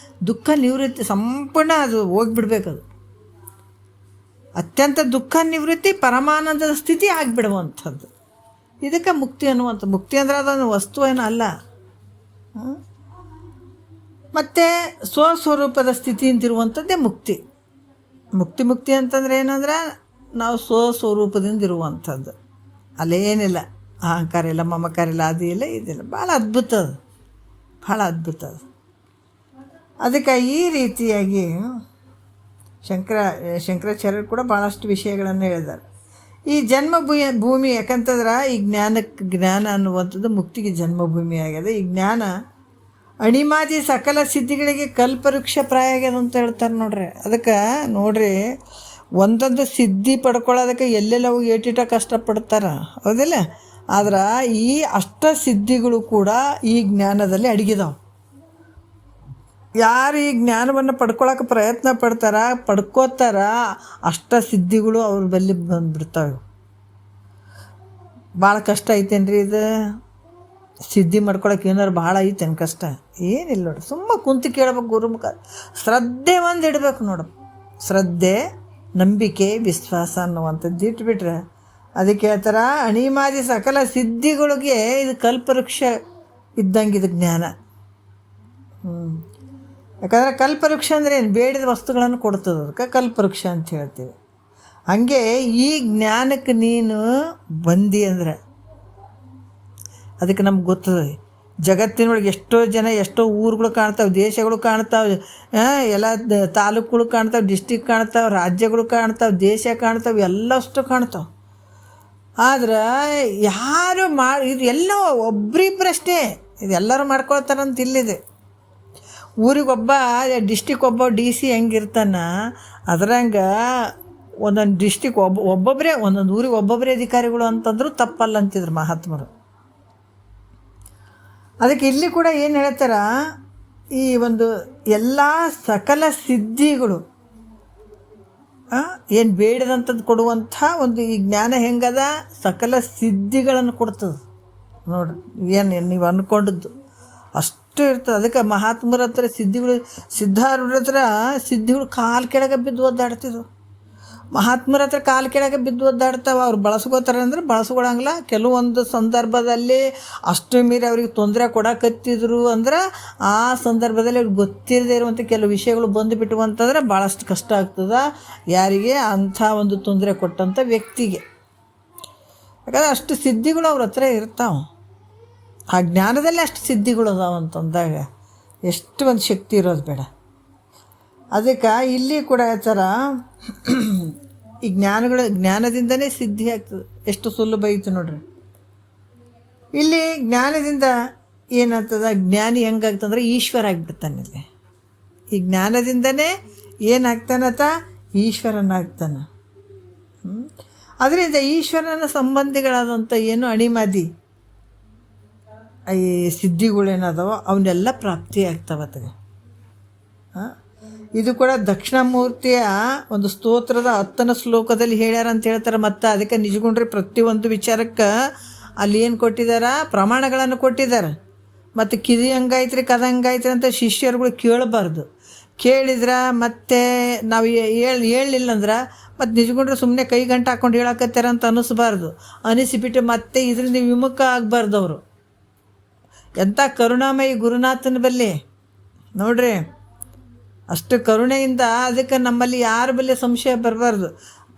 ದುಃಖ ನಿವೃತ್ತಿ ಸಂಪೂರ್ಣ, ಅದು ಹೋಗಿಬಿಡ್ಬೇಕದು. ಅತ್ಯಂತ ದುಃಖ ನಿವೃತ್ತಿ, ಪರಮಾನಂದದ ಸ್ಥಿತಿ ಆಗಿಬಿಡುವಂಥದ್ದು. ಇದಕ್ಕೆ ಮುಕ್ತಿ ಅನ್ನುವಂಥ. ಮುಕ್ತಿ ಅಂದ್ರೆ ಅದೊಂದು ವಸ್ತು ಏನೂ ಅಲ್ಲ. ಮತ್ತು ಸ್ವಸ್ವರೂಪದ ಸ್ಥಿತಿ ಅಂತಿರುವಂಥದ್ದೇ ಮುಕ್ತಿ. ಮುಕ್ತಿ ಅಂತಂದ್ರೆ ಏನಂದ್ರೆ ನಾವು ಸ್ವಸ್ವರೂಪದಿಂದ ಇರುವಂಥದ್ದು. ಅಲ್ಲೇನಿಲ್ಲ ಅಹಂಕಾರ ಇಲ್ಲ, ಮಮಕಾರ ಇಲ್ಲ, ಅದು ಇಲ್ಲ, ಇದಿಲ್ಲ. ಭಾಳ ಅದ್ಭುತ ಅದು, ಭಾಳ ಅದ್ಭುತ ಅದು. ಅದಕ್ಕೆ ಈ ರೀತಿಯಾಗಿ ಶಂಕರಾಚಾರ್ಯರು ಕೂಡ ಭಾಳಷ್ಟು ವಿಷಯಗಳನ್ನು ಹೇಳಿದ್ದಾರೆ. ಈ ಜನ್ಮಭೂಮಿ ಯಾಕಂತಂದ್ರೆ ಈ ಜ್ಞಾನ ಅನ್ನುವಂಥದ್ದು ಮುಕ್ತಿಗೆ ಜನ್ಮಭೂಮಿ ಆಗ್ಯದ. ಈ ಜ್ಞಾನ ಅಣಿಮಾದಿ ಸಕಲ ಸಿದ್ಧಿಗಳಿಗೆ ಕಲ್ಪವೃಕ್ಷ ಪ್ರಾಯ ಆಗ್ಯದ ಅಂತ ಹೇಳ್ತಾರೆ ನೋಡ್ರಿ. ಅದಕ್ಕೆ ನೋಡ್ರಿ, ಒಂದೊಂದು ಸಿದ್ಧಿ ಪಡ್ಕೊಳ್ಳೋದಕ್ಕೆ ಎಲ್ಲೆಲ್ಲ ಹೋಗಿ ಏಟಿಟ ಕಷ್ಟಪಡ್ತಾರೆ, ಹೌದಿಲ್ಲ? ಆದ್ರೆ ಈ ಅಷ್ಟ ಸಿದ್ಧಿಗಳು ಕೂಡ ಈ ಜ್ಞಾನದಲ್ಲಿ ಅಡಗಿದಾವೆ. ಯಾರು ಈ ಜ್ಞಾನವನ್ನು ಪಡ್ಕೊಳ್ಳೋಕೆ ಪ್ರಯತ್ನ ಪಡ್ಕೋತಾರ ಅಷ್ಟ ಸಿದ್ಧಿಗಳು ಅವ್ರ ಬಲ್ಲಿ ಬಂದುಬಿಡ್ತಾವೆ. ಭಾಳ ಕಷ್ಟ ಐತೇನ್ರಿ ಇದು? ಸಿದ್ಧಿ ಮಾಡ್ಕೊಳಕ್ಕೆ ಏನಾರು ಭಾಳ ಐತೇನು ಕಷ್ಟ? ಏನಿಲ್ಲ ನೋಡ್ರಿ, ಸುಮ್ಮ ಕುಂತು ಕೇಳ್ಬೇಕು ಗುರುಮುಖ. ಶ್ರದ್ಧೆ ಒಂದು ಇಡಬೇಕು ನೋಡು. ಶ್ರದ್ಧೆ, ನಂಬಿಕೆ, ವಿಶ್ವಾಸ ಅನ್ನುವಂಥದ್ದು ಇಟ್ಬಿಟ್ರೆ ಅದಕ್ಕೆ ಹೇಳ್ತಾರ, ಅಣಿಮಾದಿ ಸಕಲ ಸಿದ್ಧಿಗಳಿಗೆ ಇದು ಕಲ್ಪವೃಕ್ಷ ಇದ್ದಂಗೆ ಇದು ಜ್ಞಾನ. ಯಾಕಂದರೆ ಕಲ್ಪವೃಕ್ಷ ಅಂದರೆ ಏನು? ಬೇಡಿದ ವಸ್ತುಗಳನ್ನು ಕೊಡ್ತದೆ, ಅದಕ್ಕೆ ಕಲ್ಪವೃಕ್ಷ ಅಂತ ಹೇಳ್ತೀವಿ. ಹಾಗೆ ಈ ಜ್ಞಾನಕ್ಕೆ ನೀನು ಬಂದಿ ಅಂದರೆ ಅದಕ್ಕೆ ನಮ್ಗೆ ಗೊತ್ತದೆ. ಜಗತ್ತಿನೊಳಗೆ ಎಷ್ಟೋ ಜನ, ಎಷ್ಟೋ ಊರುಗಳು ಕಾಣ್ತಾವೆ, ದೇಶಗಳು ಕಾಣ್ತಾವೆ, ಎಲ್ಲ ತಾಲೂಕುಗಳು ಕಾಣ್ತಾವೆ, ಡಿಸ್ಟಿಕ್ ಕಾಣ್ತಾವೆ, ರಾಜ್ಯಗಳು ಕಾಣ್ತಾವೆ, ದೇಶ ಕಾಣ್ತಾವೆ, ಎಲ್ಲಷ್ಟು ಕಾಣ್ತಾವೆ. ಆದ್ರೆ ಯಾರು ಇದು ಎಲ್ಲೋ ಒಬ್ರಿಬ್ಬರಷ್ಟೇ, ಇದೆಲ್ಲರೂ ಮಾಡ್ಕೊಳ್ತಾರಂತ ಇಲ್ಲಿದೆ. ಊರಿಗೊಬ್ಬ, ಡಿಸ್ಟಿಕ್ ಒಬ್ಬ DC ಹೆಂಗಿರ್ತಾನ, ಅದ್ರಂಗೆ ಒಂದೊಂದು ಡಿಸ್ಟಿಕ್ ಒಬ್ಬೊಬ್ಬರೇ, ಒಂದೊಂದು ಊರಿಗೆ ಒಬ್ಬೊಬ್ಬರೇ ಅಧಿಕಾರಿಗಳು ಅಂತಂದರೂ ತಪ್ಪಲ್ಲ ಅಂತಿದ್ರು ಮಹಾತ್ಮರು. ಅದಕ್ಕೆ ಇಲ್ಲಿ ಕೂಡ ಏನು ಹೇಳ್ತಾರ, ಈ ಒಂದು ಎಲ್ಲ ಸಕಲ ಸಿದ್ಧಿಗಳು ಏನು ಬೇಡದಂಥದ್ದು ಕೊಡುವಂಥ ಒಂದು ಈ ಜ್ಞಾನ ಹೆಂಗದ, ಸಕಲ ಸಿದ್ಧಿಗಳನ್ನು ಕೊಡ್ತದೆ ನೋಡ್ರಿ. ಏನು ನೀವು ಅಂದ್ಕೊಂಡದ್ದು ಅಷ್ಟು ಅಷ್ಟು ಇರ್ತದೆ. ಅದಕ್ಕೆ ಮಹಾತ್ಮರ ಹತ್ರ ಸಿದ್ಧಾರೂಢರ ಹತ್ರ ಸಿದ್ಧಿಗಳು ಕಾಲು ಕೆಳಗೆ ಬಿದ್ದು ಒದ್ದಾಡ್ತಿದ್ವು. ಮಹಾತ್ಮರ ಹತ್ರ ಕಾಲು ಕೆಳಗೆ ಬಿದ್ದು ಒದ್ದಾಡ್ತಾವೆ. ಅವ್ರು ಬಳಸ್ಕೋತಾರೆ ಅಂದರೆ ಬಳಸ್ಕೊಳಂಗಿಲ್ಲ. ಕೆಲವೊಂದು ಸಂದರ್ಭದಲ್ಲಿ ಅಷ್ಟು ಮೀರಿ ಅವ್ರಿಗೆ ತೊಂದರೆ ಕೊಡಕತ್ತಿದ್ರು ಅಂದ್ರೆ ಆ ಸಂದರ್ಭದಲ್ಲಿ ಅವ್ರಿಗೆ ಗೊತ್ತಿರದೇ ಇರುವಂಥ ಕೆಲವು ವಿಷಯಗಳು ಬಂದುಬಿಟ್ಟು ಅಂತಂದ್ರೆ ಭಾಳಷ್ಟು ಕಷ್ಟ ಆಗ್ತದೆ ಯಾರಿಗೆ, ಅಂಥ ಒಂದು ತೊಂದರೆ ಕೊಟ್ಟಂಥ ವ್ಯಕ್ತಿಗೆ. ಯಾಕಂದ್ರೆ ಅಷ್ಟು ಸಿದ್ಧಿಗಳು ಅವ್ರ ಹತ್ರ ಇರ್ತಾವೆ. ಆ ಜ್ಞಾನದಲ್ಲೇ ಅಷ್ಟು ಸಿದ್ಧಿಗಳು ಅದಾವ ಅಂತಂದಾಗ ಎಷ್ಟು ಒಂದು ಶಕ್ತಿ ಇರೋದು ಬೇಡ. ಅದಕ್ಕೆ ಇಲ್ಲಿ ಕೂಡ ಹೇಳ್ತಾರ, ಈ ಜ್ಞಾನದಿಂದನೇ ಸಿದ್ಧಿ ಆಗ್ತದೆ. ಎಷ್ಟು ಸುಲಭ ಐತೆ ನೋಡ್ರಿ. ಇಲ್ಲಿ ಜ್ಞಾನದಿಂದ ಏನಾಗ್ತದ, ಜ್ಞಾನಿ ಹೆಂಗಾಗ್ತಂದ್ರೆ ಈಶ್ವರ ಆಗಿಬಿಡ್ತಾನೆ. ಇಲ್ಲಿ ಈ ಜ್ಞಾನದಿಂದನೇ ಏನಾಗ್ತಾನತ, ಈಶ್ವರನಾಗ್ತಾನೆ. ಅದರಿಂದ ಈಶ್ವರನ ಸಂಬಂಧಿಗಳಾದಂಥ ಏನು ಅಣಿಮಾದಿ ಈ ಸಿದ್ಧಿಗಳೇನದವ ಅವನ್ನೆಲ್ಲ ಪ್ರಾಪ್ತಿ ಆಗ್ತಾವತ್ತಗೆ. ಇದು ಕೂಡ ದಕ್ಷಿಣಾಮೂರ್ತಿಯ ಒಂದು ಸ್ತೋತ್ರದ 10ನೇ ಶ್ಲೋಕದಲ್ಲಿ ಹೇಳ್ಯಾರ ಅಂತ ಹೇಳ್ತಾರೆ. ಮತ್ತು ಅದಕ್ಕೆ ನಿಜಗುಂಡ್ರೆ ಪ್ರತಿಯೊಂದು ವಿಚಾರಕ್ಕೆ ಅಲ್ಲಿ ಏನು ಕೊಟ್ಟಿದ್ದಾರೆ, ಪ್ರಮಾಣಗಳನ್ನು ಕೊಟ್ಟಿದ್ದಾರೆ. ಮತ್ತು ಕಿದಿ ಹಂಗಾಯ್ತ್ರಿ ಕದ ಹಂಗಾಯ್ತ್ರಿ ಅಂತ ಶಿಷ್ಯರುಗಳು ಕೇಳಬಾರ್ದು. ಕೇಳಿದ್ರೆ ಮತ್ತೆ ನಾವು ಹೇಳಲಿಲ್ಲ ಅಂದ್ರೆ ಮತ್ತು ನಿಜಗುಂಡ್ರೆ ಸುಮ್ಮನೆ ಕೈ ಗಂಟೆ ಹಾಕ್ಕೊಂಡು ಹೇಳಕತ್ತಾರ ಅಂತ ಅನ್ನಿಸ್ಬಾರ್ದು. ಅನಿಸಿಬಿಟ್ಟು ಮತ್ತೆ ಇದರಿಂದ ವಿಮುಖ ಆಗಬಾರ್ದು ಅವರು. ಎಂಥ ಕರುಣಾಮಯಿ ಗುರುನಾಥನ ಬಲ್ಲಿ ನೋಡ್ರಿ, ಅಷ್ಟು ಕರುಣೆಯಿಂದ. ಅದಕ್ಕೆ ನಮ್ಮಲ್ಲಿ ಯಾರ ಬಲ್ಲಿ ಸಂಶಯ ಬರಬಾರ್ದು.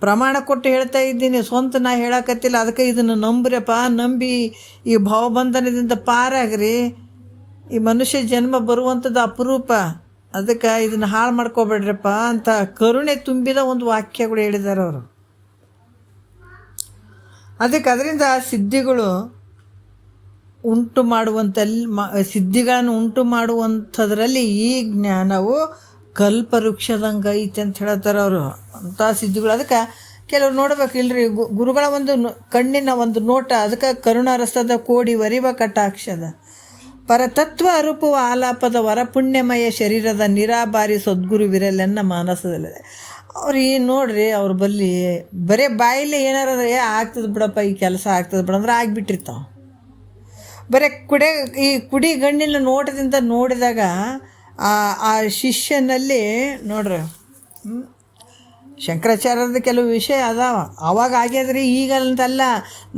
ಪ್ರಮಾಣ ಕೊಟ್ಟು ಹೇಳ್ತಾ ಇದ್ದೀನಿ, ಸ್ವಂತ ನಾ ಹೇಳಕತ್ತಿಲ್ಲ. ಅದಕ್ಕೆ ಇದನ್ನು ನಂಬ್ರಪ್ಪ, ನಂಬಿ ಈ ಭಾವಬಂಧನದಿಂದ ಪಾರಾಗ್ರಿ. ಈ ಮನುಷ್ಯ ಜನ್ಮ ಬರುವಂಥದ್ದು ಅಪರೂಪ, ಅದಕ್ಕೆ ಇದನ್ನು ಹಾಳು ಮಾಡ್ಕೋಬೇಡ್ರಪ್ಪ ಅಂತ ಕರುಣೆ ತುಂಬಿದ ಒಂದು ವಾಕ್ಯಗಳು ಹೇಳಿದ್ದಾರೆ ಅವರು. ಅದಕ್ಕೆ ಅದರಿಂದ ಸಿದ್ಧಿಗಳು ಉಂಟು ಸಿದ್ಧಿಗಳನ್ನು ಉಂಟು ಮಾಡುವಂಥದ್ರಲ್ಲಿ ಈ ಜ್ಞಾನವು ಕಲ್ಪವೃಕ್ಷದಂಗೆ ಐತೆ ಅಂತ ಹೇಳ್ತಾರೆ ಅವರು. ಅಂಥ ಸಿದ್ಧಿಗಳು. ಅದಕ್ಕೆ ಕೆಲವ್ರು ನೋಡ್ಬೇಕು ಇಲ್ರಿ, ಗುರುಗಳ ಒಂದು ಕಣ್ಣಿನ ಒಂದು ನೋಟ, ಅದಕ್ಕೆ ಕರುಣಾರಸದ ಕೋಡಿ ವರಿವ ಕಟಾಕ್ಷದ ಪರತತ್ವ ಅರುಪುವ ಆಲಾಪದ ವರಪುಣ್ಯಮಯ ಶರೀರದ ನಿರಾಭಾರಿ ಸದ್ಗುರು ವಿರಲೆನ್ನ ಮಾನಸದಲ್ಲಿದೆ. ಅವ್ರು ನೋಡ್ರಿ, ಅವ್ರ ಬಲ್ಲಿ ಬರೀ ಬಾಯಲ್ಲಿ ಏನಾರ ಆಗ್ತದೆ ಬಿಡಪ್ಪ, ಈ ಕೆಲಸ ಆಗ್ತದೆ ಬಿಡ ಅಂದ್ರೆ ಆಗಿಬಿಟ್ಟಿರ್ತಾವೆ. ಬರೀ ಈ ಕುಡಿ ಗಣ್ಣಿನ ನೋಟದಿಂದ ನೋಡಿದಾಗ ಆ ಶಿಷ್ಯನಲ್ಲಿ ನೋಡ್ರಿ, ಶಂಕರಾಚಾರ್ಯರದ ಕೆಲವು ವಿಷಯ ಅದಾವ. ಅವಾಗ ಆಗ್ಯದ್ರಿ, ಈಗ ಅಂತಲ್ಲ.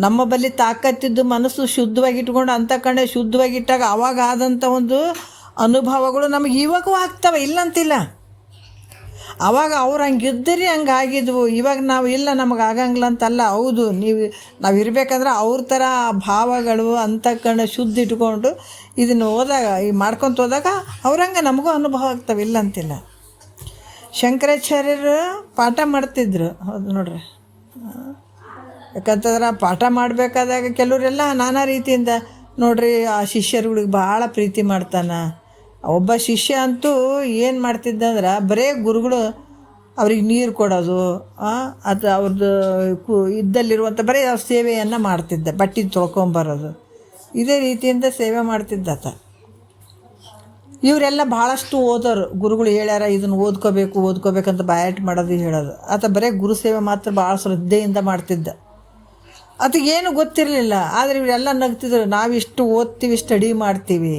ನಮ್ಮ ಬಲ್ಲಿ ತಾಕತ್ತಿದ್ದು ಮನಸ್ಸು ಶುದ್ಧವಾಗಿ ಇಟ್ಕೊಂಡು ಅಂತಕಂಡೆ ಶುದ್ಧವಾಗಿಟ್ಟಾಗ ಅವಾಗ ಆದಂಥ ಒಂದು ಅನುಭವಗಳು ನಮಗೆ ಇವಾಗೂ ಆಗ್ತವೆ, ಇಲ್ಲಂತಿಲ್ಲ. ಅವಾಗ ಅವ್ರು ಹಂಗಿದ್ದರಿ ಹಂಗಾಗಿದ್ವು, ಇವಾಗ ನಾವು ಇಲ್ಲ ನಮಗೆ ಆಗಂಗಿಲ್ಲ ಅಂತಲ್ಲ. ಹೌದು, ನಾವು ಇರಬೇಕಂದ್ರೆ ಅವ್ರ ಥರ ಭಾವಗಳು ಅಂತಕಂಡು ಶುದ್ಧ ಇಟ್ಕೊಂಡು ಇದನ್ನು ಹೋದಾಗ ಮಾಡ್ಕೊತ ಹೋದಾಗ ಅವ್ರಂಗೆ ನಮಗೂ ಅನುಭವ ಆಗ್ತವೆ, ಇಲ್ಲ ಅಂತಿಲ್ಲ. ಶಂಕರಾಚಾರ್ಯರು ಪಾಠ ಮಾಡ್ತಿದ್ರು, ಹೌದು ನೋಡ್ರಿ. ಯಾಕಂತಂದ್ರೆ ಪಾಠ ಮಾಡಬೇಕಾದಾಗ ಕೆಲವರೆಲ್ಲ ನಾನಾ ರೀತಿಯಿಂದ ನೋಡ್ರಿ ಆ ಶಿಷ್ಯರುಗಳಿಗೆ ಭಾಳ ಪ್ರೀತಿ ಮಾಡ್ತಾನೆ. ಒಬ್ಬ ಶಿಷ್ಯ ಅಂತೂ ಏನು ಮಾಡ್ತಿದ್ದಂದ್ರೆ ಬರೇ ಗುರುಗಳು ಅವ್ರಿಗೆ ನೀರು ಕೊಡೋದು, ಅದು ಅವ್ರದ್ದು ಇದ್ದಲ್ಲಿರುವಂಥ ಬರೀ ಅವ್ರ ಸೇವೆಯನ್ನು ಮಾಡ್ತಿದ್ದ, ಬಟ್ಟೆ ತೊಳ್ಕೊಂಬರೋದು, ಇದೇ ರೀತಿಯಿಂದ ಸೇವೆ ಮಾಡ್ತಿದ್ದಾತ. ಇವರೆಲ್ಲ ಭಾಳಷ್ಟು ಓದೋರು. ಗುರುಗಳು ಹೇಳ್ಯಾರ ಇದನ್ನು ಓದ್ಕೋಬೇಕಂತ ಬಾಯಾಟ ಮಾಡೋದು ಹೇಳೋದು. ಆತ ಬರೀ ಗುರು ಸೇವೆ ಮಾತ್ರ ಭಾಳ ಶ್ರದ್ಧೆಯಿಂದ ಮಾಡ್ತಿದ್ದ. ಅದಕ್ಕೇನು ಗೊತ್ತಿರಲಿಲ್ಲ. ಆದರೆ ಇವರೆಲ್ಲ ನಗ್ತಿದ್ರು, ನಾವಿಷ್ಟು ಓದ್ತೀವಿ, ಸ್ಟಡಿ ಮಾಡ್ತೀವಿ,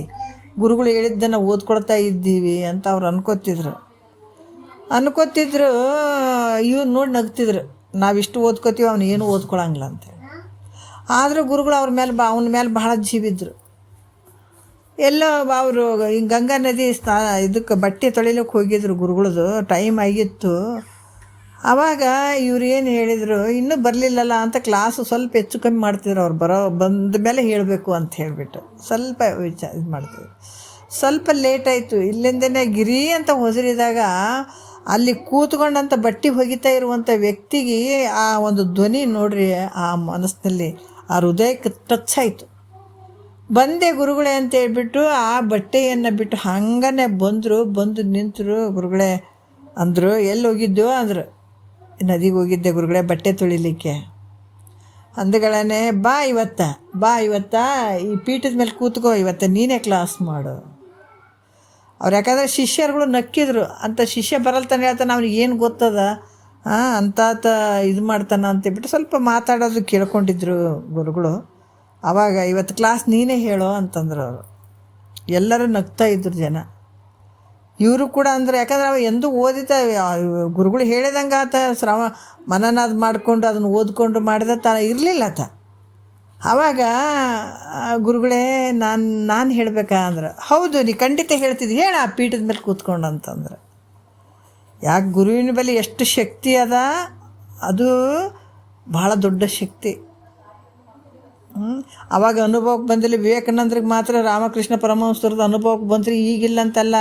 ಗುರುಗಳು ಹೇಳಿದ್ದನ್ನು ಓದ್ಕೊಳ್ತಾ ಇದ್ದೀವಿ ಅಂತ ಅವ್ರು ಅನ್ಕೋತಿದ್ರು. ಇವ್ರು ನೋಡಿ ನಗ್ತಿದ್ರು, ನಾವಿಷ್ಟು ಓದ್ಕೋತೀವಿ, ಅವನು ಏನು ಓದ್ಕೊಳಂಗಿಲ್ಲ ಅಂತೇಳಿ. ಆದರೂ ಗುರುಗಳು ಅವನ ಮೇಲೆ ಭಾಳ ಜೀವಿದ್ರು. ಎಲ್ಲೋ ಅವರು ಈ ಗಂಗಾ ನದಿ ಇದಕ್ಕೆ ಬಟ್ಟೆ ತೊಳಿಲಿಕ್ಕೆ ಹೋಗಿದ್ರು ಗುರುಗಳದು, ಟೈಮ್ ಆಗಿತ್ತು. ಆವಾಗ ಇವ್ರು ಏನು ಹೇಳಿದರು, ಇನ್ನೂ ಬರಲಿಲ್ಲಲ್ಲ ಅಂತ ಕ್ಲಾಸು ಸ್ವಲ್ಪ ಹೆಚ್ಚು ಕಮ್ಮಿ ಮಾಡ್ತಿದ್ರು. ಅವ್ರು ಬಂದ ಮೇಲೆ ಹೇಳಬೇಕು ಅಂತ ಹೇಳಿಬಿಟ್ಟು ಸ್ವಲ್ಪ ಇದು ಮಾಡ್ತಿದ್ರು. ಸ್ವಲ್ಪ ಲೇಟ್ ಆಯಿತು. ಇಲ್ಲಿಂದನೇ ಗಿರಿ ಅಂತ ಹೊಸರಿದಾಗ ಅಲ್ಲಿ ಕೂತ್ಕೊಂಡಂಥ ಬಟ್ಟೆ ಒಗಿತಾ ಇರುವಂಥ ವ್ಯಕ್ತಿಗೆ ಆ ಒಂದು ಧ್ವನಿ ನೋಡ್ರಿ, ಆ ಮನಸ್ಸಿನಲ್ಲಿ ಆ ಹೃದಯಕ್ಕೆ ಟಚ್ ಆಯಿತು. ಬಂದೆ ಗುರುಗಳೇ ಅಂತ ಹೇಳ್ಬಿಟ್ಟು ಆ ಬಟ್ಟೆಯನ್ನು ಬಿಟ್ಟು ಹಂಗನೆ ಬಂದು ನಿಂತರು. ಗುರುಗಳೇ ಅಂದರು, ಎಲ್ಲಿ ಹೋಗಿದ್ದು ಅಂದರು. ನದಿಗೆ ಹೋಗಿದ್ದೆ ಗುರುಗಳೇ ಬಟ್ಟೆ ತೊಳಿಲಿಕ್ಕೆ. ಅಂದಗಳೇ ಬಾ ಇವತ್ತ ಈ ಪೀಠದ ಮೇಲೆ ಕೂತ್ಕೋ, ಇವತ್ತು ನೀನೇ ಕ್ಲಾಸ್ ಮಾಡು. ಅವ್ರು ಯಾಕಂದರೆ ಶಿಷ್ಯರುಗಳು ನಕ್ಕಿದ್ರು. ಅಂಥ ಶಿಷ್ಯ ಬರಲ್ತಾನೆ ಹೇಳ್ತಾನೆ, ಅವ್ನಿಗೆ ಏನು ಗೊತ್ತದ ಅಂತಾತ ಇದು ಮಾಡ್ತಾನೆ ಅಂತೇಳ್ಬಿಟ್ಟು ಸ್ವಲ್ಪ ಮಾತಾಡೋದು ಕೇಳ್ಕೊಂಡಿದ್ರು ಗುರುಗಳು. ಆವಾಗ ಇವತ್ತು ಕ್ಲಾಸ್ ನೀನೇ ಹೇಳೋ ಅಂತಂದ್ರು ಅವರು. ಎಲ್ಲರೂ ನಗ್ತಾ ಇದ್ರು ಜನ. ಇವರು ಕೂಡ ಅಂದರೆ ಯಾಕಂದ್ರೆ ಅವ ಎಂದೂ ಓದಿದ ಗುರುಗಳು ಹೇಳಿದಂಗೆ ಆತ ಮನನಾದ ಮಾಡಿಕೊಂಡು ಅದನ್ನು ಓದ್ಕೊಂಡು ಮಾಡಿದ ಇರಲಿಲ್ಲ ಆತ. ಆವಾಗ ಗುರುಗಳೇ ನಾನು ಹೇಳಬೇಕಾ ಅಂದ್ರೆ, ಹೌದು ನೀ ಖಂಡಿತ ಹೇಳ್ತಿದ್ದಿ, ಹೇಳ ಆ ಪೀಠದ ಮೇಲೆ ಕೂತ್ಕೊಂಡು ಅಂತಂದ್ರೆ. ಯಾಕೆ ಗುರುವಿನ ಬಳಿ ಎಷ್ಟು ಶಕ್ತಿ ಅದ, ಅದು ಭಾಳ ದೊಡ್ಡ ಶಕ್ತಿ. ಆವಾಗ ಅನುಭವಕ್ಕೆ ಬಂದಿಲ್ಲ. ವಿವೇಕಾನಂದ್ರಿಗೆ ಮಾತ್ರ ರಾಮಕೃಷ್ಣ ಪರಮಹಂಸರದ ಅನುಭವಕ್ಕೆ ಬಂದರೆ ಈಗಿಲ್ಲ ಅಂತಲ್ಲ.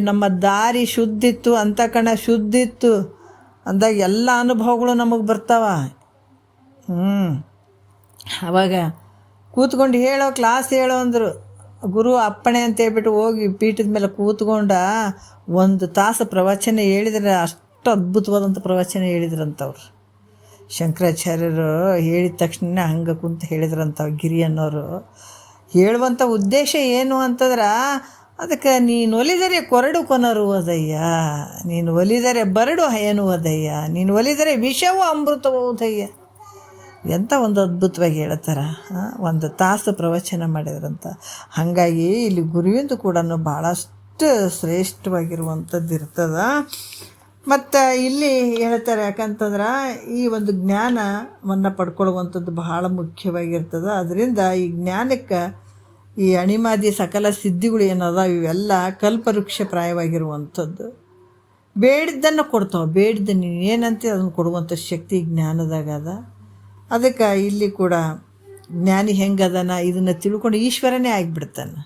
ನಮ್ಮ ದಾರಿ ಶುದ್ಧಿತ್ತು, ಅಂತಃಕರಣ ಶುದ್ಧಿತ್ತು ಅಂದಾಗ ಎಲ್ಲ ಅನುಭವಗಳು ನಮಗೆ ಬರ್ತಾವ. ಆವಾಗ ಕೂತ್ಕೊಂಡು ಕ್ಲಾಸ್ ಹೇಳೋ ಅಂದರು. ಗುರು ಅಪ್ಪಣೆ ಅಂತ ಹೇಳ್ಬಿಟ್ಟು ಹೋಗಿ ಪೀಠದ ಮೇಲೆ ಕೂತ್ಕೊಂಡ 1 ತಾಸು ಪ್ರವಚನ ಹೇಳಿದ್ರೆ, ಅಷ್ಟು ಅದ್ಭುತವಾದಂಥ ಪ್ರವಚನ ಹೇಳಿದ್ರಂಥವ್ರು. ಶಂಕರಾಚಾರ್ಯರು ಹೇಳಿದ ತಕ್ಷಣ ಹಂಗೆ ಕುಂತು ಹೇಳಿದ್ರಂಥ ಗಿರಿ ಅನ್ನೋರು. ಹೇಳುವಂಥ ಉದ್ದೇಶ ಏನು ಅಂತಂದ್ರೆ, ಅದಕ್ಕೆ ನೀನು ಒಲಿದರೆ ಕೊರಡು ಕೊನರುವುದಯ್ಯ, ನೀನು ಒಲಿದರೆ ಬರಡು ಎನ್ನುವುದಯ್ಯ, ನೀನು ಒಲಿದರೆ ವಿಷವೂ ಅಮೃತವುದಯ್ಯ. ಎಂಥ ಒಂದು ಅದ್ಭುತವಾಗಿ ಹೇಳ್ತಾರೆ. 1 ತಾಸು ಪ್ರವಚನ ಮಾಡಿದ್ರಂತ. ಹಾಗಾಗಿ ಇಲ್ಲಿ ಗುರುವಿಂದು ಕೂಡ ಭಾಳಷ್ಟು ಶ್ರೇಷ್ಠವಾಗಿರುವಂಥದ್ದು ಇರ್ತದೆ. ಮತ್ತು ಇಲ್ಲಿ ಹೇಳ್ತಾರೆ, ಯಾಕಂತಂದ್ರೆ ಈ ಒಂದು ಜ್ಞಾನವನ್ನು ಪಡ್ಕೊಳ್ಳುವಂಥದ್ದು ಬಹಳ ಮುಖ್ಯವಾಗಿರ್ತದೆ. ಅದರಿಂದ ಈ ಜ್ಞಾನಕ್ಕೆ ಈ ಅಣಿಮಾದಿ ಸಕಲ ಸಿದ್ಧಿಗಳು ಏನದ ಇವೆಲ್ಲ ಕಲ್ಪವೃಕ್ಷ ಪ್ರಾಯವಾಗಿರುವಂಥದ್ದು. ಬೇಡಿದ್ದನ್ನು ಕೊಡ್ತಾವೆ, ಬೇಡಿದ್ದ ನೀನು ಏನಂತ ಅದನ್ನು ಕೊಡುವಂಥ ಶಕ್ತಿ ಜ್ಞಾನದಾಗ ಅದ. ಅದಕ್ಕೆ ಇಲ್ಲಿ ಕೂಡ ಜ್ಞಾನಿ ಹೆಂಗದನ ಇದನ್ನು ತಿಳ್ಕೊಂಡು ಈಶ್ವರನೇ ಆಗಿಬಿಡ್ತಾನೆ.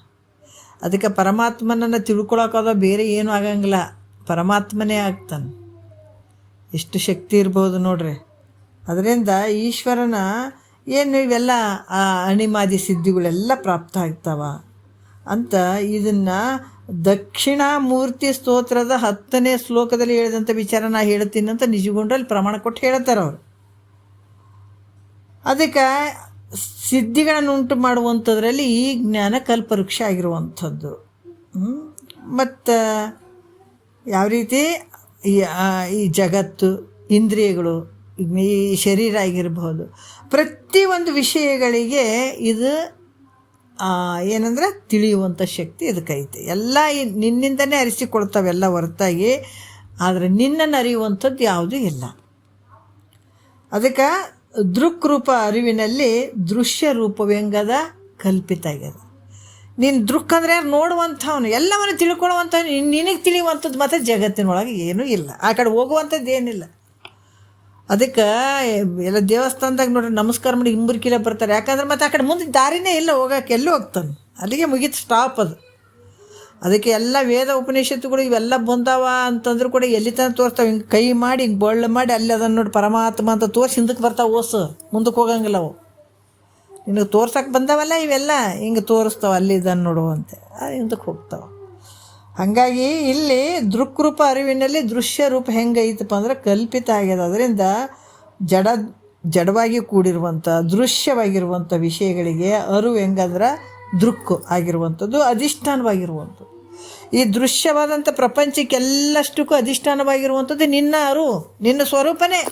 ಅದಕ್ಕೆ ಪರಮಾತ್ಮನನ್ನು ತಿಳ್ಕೊಳಕ್ಕೋದ ಬೇರೆ ಏನೂ ಆಗಂಗಿಲ್ಲ, ಪರಮಾತ್ಮನೇ ಆಗ್ತಾನೆ. ಎಷ್ಟು ಶಕ್ತಿ ಇರ್ಬೋದು ನೋಡ್ರಿ. ಅದರಿಂದ ಈಶ್ವರನ ಏನು ಇವೆಲ್ಲ ಅಣಿಮಾದಿ ಸಿದ್ಧಿಗಳೆಲ್ಲ ಪ್ರಾಪ್ತ ಆಗ್ತಾವ ಅಂತ ಇದನ್ನು ದಕ್ಷಿಣಾಮೂರ್ತಿ ಸ್ತೋತ್ರದ 10ನೇ ಶ್ಲೋಕದಲ್ಲಿ ಹೇಳಿದಂಥ ವಿಚಾರ ನಾ ಹೇಳ್ತೀನಿ ಅಂತ ನಿಜಗೊಂಡ್ರಲ್ಲಿ ಪ್ರಮಾಣ ಕೊಟ್ಟು ಹೇಳ್ತಾರೆ ಅವರು. ಅದಕ್ಕೆ ಸಿದ್ಧಿಗಳನ್ನು ಉಂಟು ಮಾಡುವಂಥದ್ರಲ್ಲಿ ಈ ಜ್ಞಾನ ಕಲ್ಪವೃಕ್ಷ ಆಗಿರುವಂಥದ್ದು. ಮತ್ತು ಯಾವ ರೀತಿ ಈ ಜಗತ್ತು, ಇಂದ್ರಿಯಗಳು, ಈ ಶರೀರ ಆಗಿರ್ಬೋದು, ಪ್ರತಿಯೊಂದು ವಿಷಯಗಳಿಗೆ ಇದು ಏನಂದ್ರೆ ತಿಳಿಯುವಂಥ ಶಕ್ತಿ ಇದಕ್ಕೈತೆ. ಎಲ್ಲ ನಿನ್ನಿಂದನೇ ಅರಿಸಿಕೊಳ್ತಾವೆಲ್ಲ ಹೊರತಾಗಿ, ಆದರೆ ನಿನ್ನನ್ನು ಅರಿಯುವಂಥದ್ದು ಯಾವುದೂ ಇಲ್ಲ. ಅದಕ್ಕೆ ದೃಕ್ರೂಪ ಅರಿವಿನಲ್ಲಿ ದೃಶ್ಯ ರೂಪವೆಂಗದ ಕಲ್ಪಿತ ಆಗ್ಯದ. ನೀನು ದೃಕ್ ಅಂದರೆ ನೋಡುವಂಥವನು, ಎಲ್ಲವನ್ನು ತಿಳ್ಕೊಳ್ಳುವಂಥವ್ನು, ನಿನಗೆ ತಿಳಿಯುವಂಥದ್ದು ಮತ್ತು ಜಗತ್ತಿನೊಳಗೆ ಏನೂ ಇಲ್ಲ, ಆ ಕಡೆ ಹೋಗುವಂಥದ್ದು ಏನಿಲ್ಲ. ಅದಕ್ಕೆ ಎಲ್ಲ ದೇವಸ್ಥಾನದಾಗ ನೋಡ್ರಿ ನಮಸ್ಕಾರ ಮಾಡಿ ಹಿಂಬರ್ಕಿಲ್ಲ ಬರ್ತಾರೆ. ಯಾಕಂದ್ರೆ ಮತ್ತು ಆ ಕಡೆ ಮುಂದೆ ದಾರಿನೇ ಇಲ್ಲ ಹೋಗೋಕೆ, ಎಲ್ಲೂ ಹೋಗ್ತಾನೆ, ಅಲ್ಲಿಗೆ ಮುಗೀತು, ಸ್ಟಾಪ್ ಅದು. ಅದಕ್ಕೆ ಎಲ್ಲ ವೇದ ಉಪನಿಷತ್ತುಗಳು ಇವೆಲ್ಲ ಬಂದಾವ ಅಂತಂದ್ರೂ ಕೂಡ ಎಲ್ಲಿ ತನಕ ತೋರಿಸ್ತಾವೆ, ಹಿಂಗೆ ಕೈ ಮಾಡಿ ಹಿಂಗೆ ಬೊಳ್ಳು ಮಾಡಿ ಅಲ್ಲಿ ಅದನ್ನು ನೋಡಿ ಪರಮಾತ್ಮ ಅಂತ ತೋರಿಸಿ ಹಿಂದಕ್ಕೆ ಬರ್ತಾವೆ. ಓಸು ಮುಂದಕ್ಕೆ ಹೋಗಂಗಿಲ್ಲ ಅವು, ನಿನಗೆ ತೋರ್ಸಕ್ಕೆ ಬಂದಾವಲ್ಲ ಇವೆಲ್ಲ ಹಿಂಗೆ ತೋರಿಸ್ತಾವೆ, ಅಲ್ಲಿ ಇದನ್ನು ನೋಡುವಂತೆ ಹಿಂದಕ್ಕೆ ಹೋಗ್ತಾವೆ. ಹಾಗಾಗಿ ಇಲ್ಲಿ ದೃಕ್ರೂಪ ಅರಿವಿನಲ್ಲಿ ದೃಶ್ಯ ರೂಪ ಹೆಂಗೈತಪ್ಪ ಅಂದ್ರೆ ಕಲ್ಪಿತ ಆಗ್ಯದ. ಅದರಿಂದ ಜಡವಾಗಿ ಕೂಡಿರುವಂಥ ದೃಶ್ಯವಾಗಿರುವಂಥ ವಿಷಯಗಳಿಗೆ ಅರಿವು ಹೆಂಗಂದ್ರೆ ದೃಕ್ಕು ಆಗಿರುವಂಥದ್ದು, ಅಧಿಷ್ಠಾನವಾಗಿರುವಂಥದ್ದು. ಈ ದೃಶ್ಯವಾದಂಥ ಪ್ರಪಂಚಕ್ಕೆಲ್ಲಷ್ಟಕ್ಕೂ ಅಧಿಷ್ಠಾನವಾಗಿರುವಂಥದ್ದು ನಿನ್ನ ಅರಿವು, ನಿನ್ನ ಸ್ವರೂಪನೇ.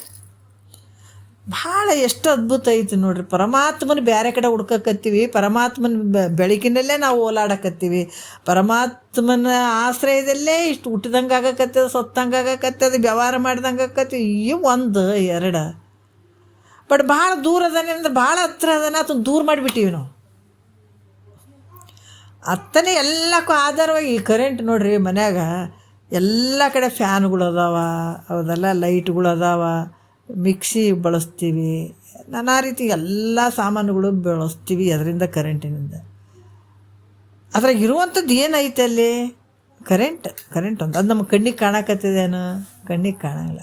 ಭಾಳ ಎಷ್ಟು ಅದ್ಭುತ ಐತಿ ನೋಡ್ರಿ. ಪರಮಾತ್ಮನ ಬೇರೆ ಕಡೆ ಹುಡ್ಕಕತ್ತೀವಿ, ಪರಮಾತ್ಮನ ಬೆಳಕಿನಲ್ಲೇ ನಾವು ಓಲಾಡಕತ್ತೀವಿ, ಪರಮಾತ್ಮನ ಆಶ್ರಯದಲ್ಲೇ ಇಷ್ಟು ಹುಟ್ಟಿದಂಗೆ ಆಗಕತ್ತದ, ಸತ್ತಂಗೆ ಆಗಕತ್ತದ, ವ್ಯವಹಾರ ಮಾಡ್ದಂಗೆ ಆಗಕತ್ತೀವಿ. ಈ 1 2 ಬಟ್ ಭಾಳ ದೂರ ಅದಾನೆ ಅಂದ್ರೆ ಭಾಳ ಹತ್ರ ಅದಾನೆ, ಅದನ್ನು ದೂರ ಮಾಡಿಬಿಟ್ಟಿವಿ ನಾವು. ಅತ್ತನೇ ಎಲ್ಲಕ್ಕೂ ಆಧಾರವಾಗಿ ಈ ಕರೆಂಟ್ ನೋಡ್ರಿ, ಮನ್ಯಾಗ ಎಲ್ಲ ಕಡೆ ಫ್ಯಾನ್ಗಳು ಅದಾವ, ಹೌದಲ್ಲ, ಲೈಟ್ಗಳು ಅದಾವ, ಮಿಕ್ಸಿ ಬಳಸ್ತೀವಿ, ನಾನಾ ರೀತಿ ಎಲ್ಲ ಸಾಮಾನುಗಳು ಬಳಸ್ತೀವಿ ಅದರಿಂದ, ಕರೆಂಟಿನಿಂದ. ಅದ್ರಾಗ ಇರುವಂಥದ್ದು ಏನೈತೆ ಅಲ್ಲಿ? ಕರೆಂಟ್ ಒಂದು. ಅದು ನಮ್ಮ ಕಣ್ಣಿಗೆ ಕಾಣಕತ್ತಿದೇನು? ಕಣ್ಣಿಗೆ ಕಾಣಂಗಿಲ್ಲ,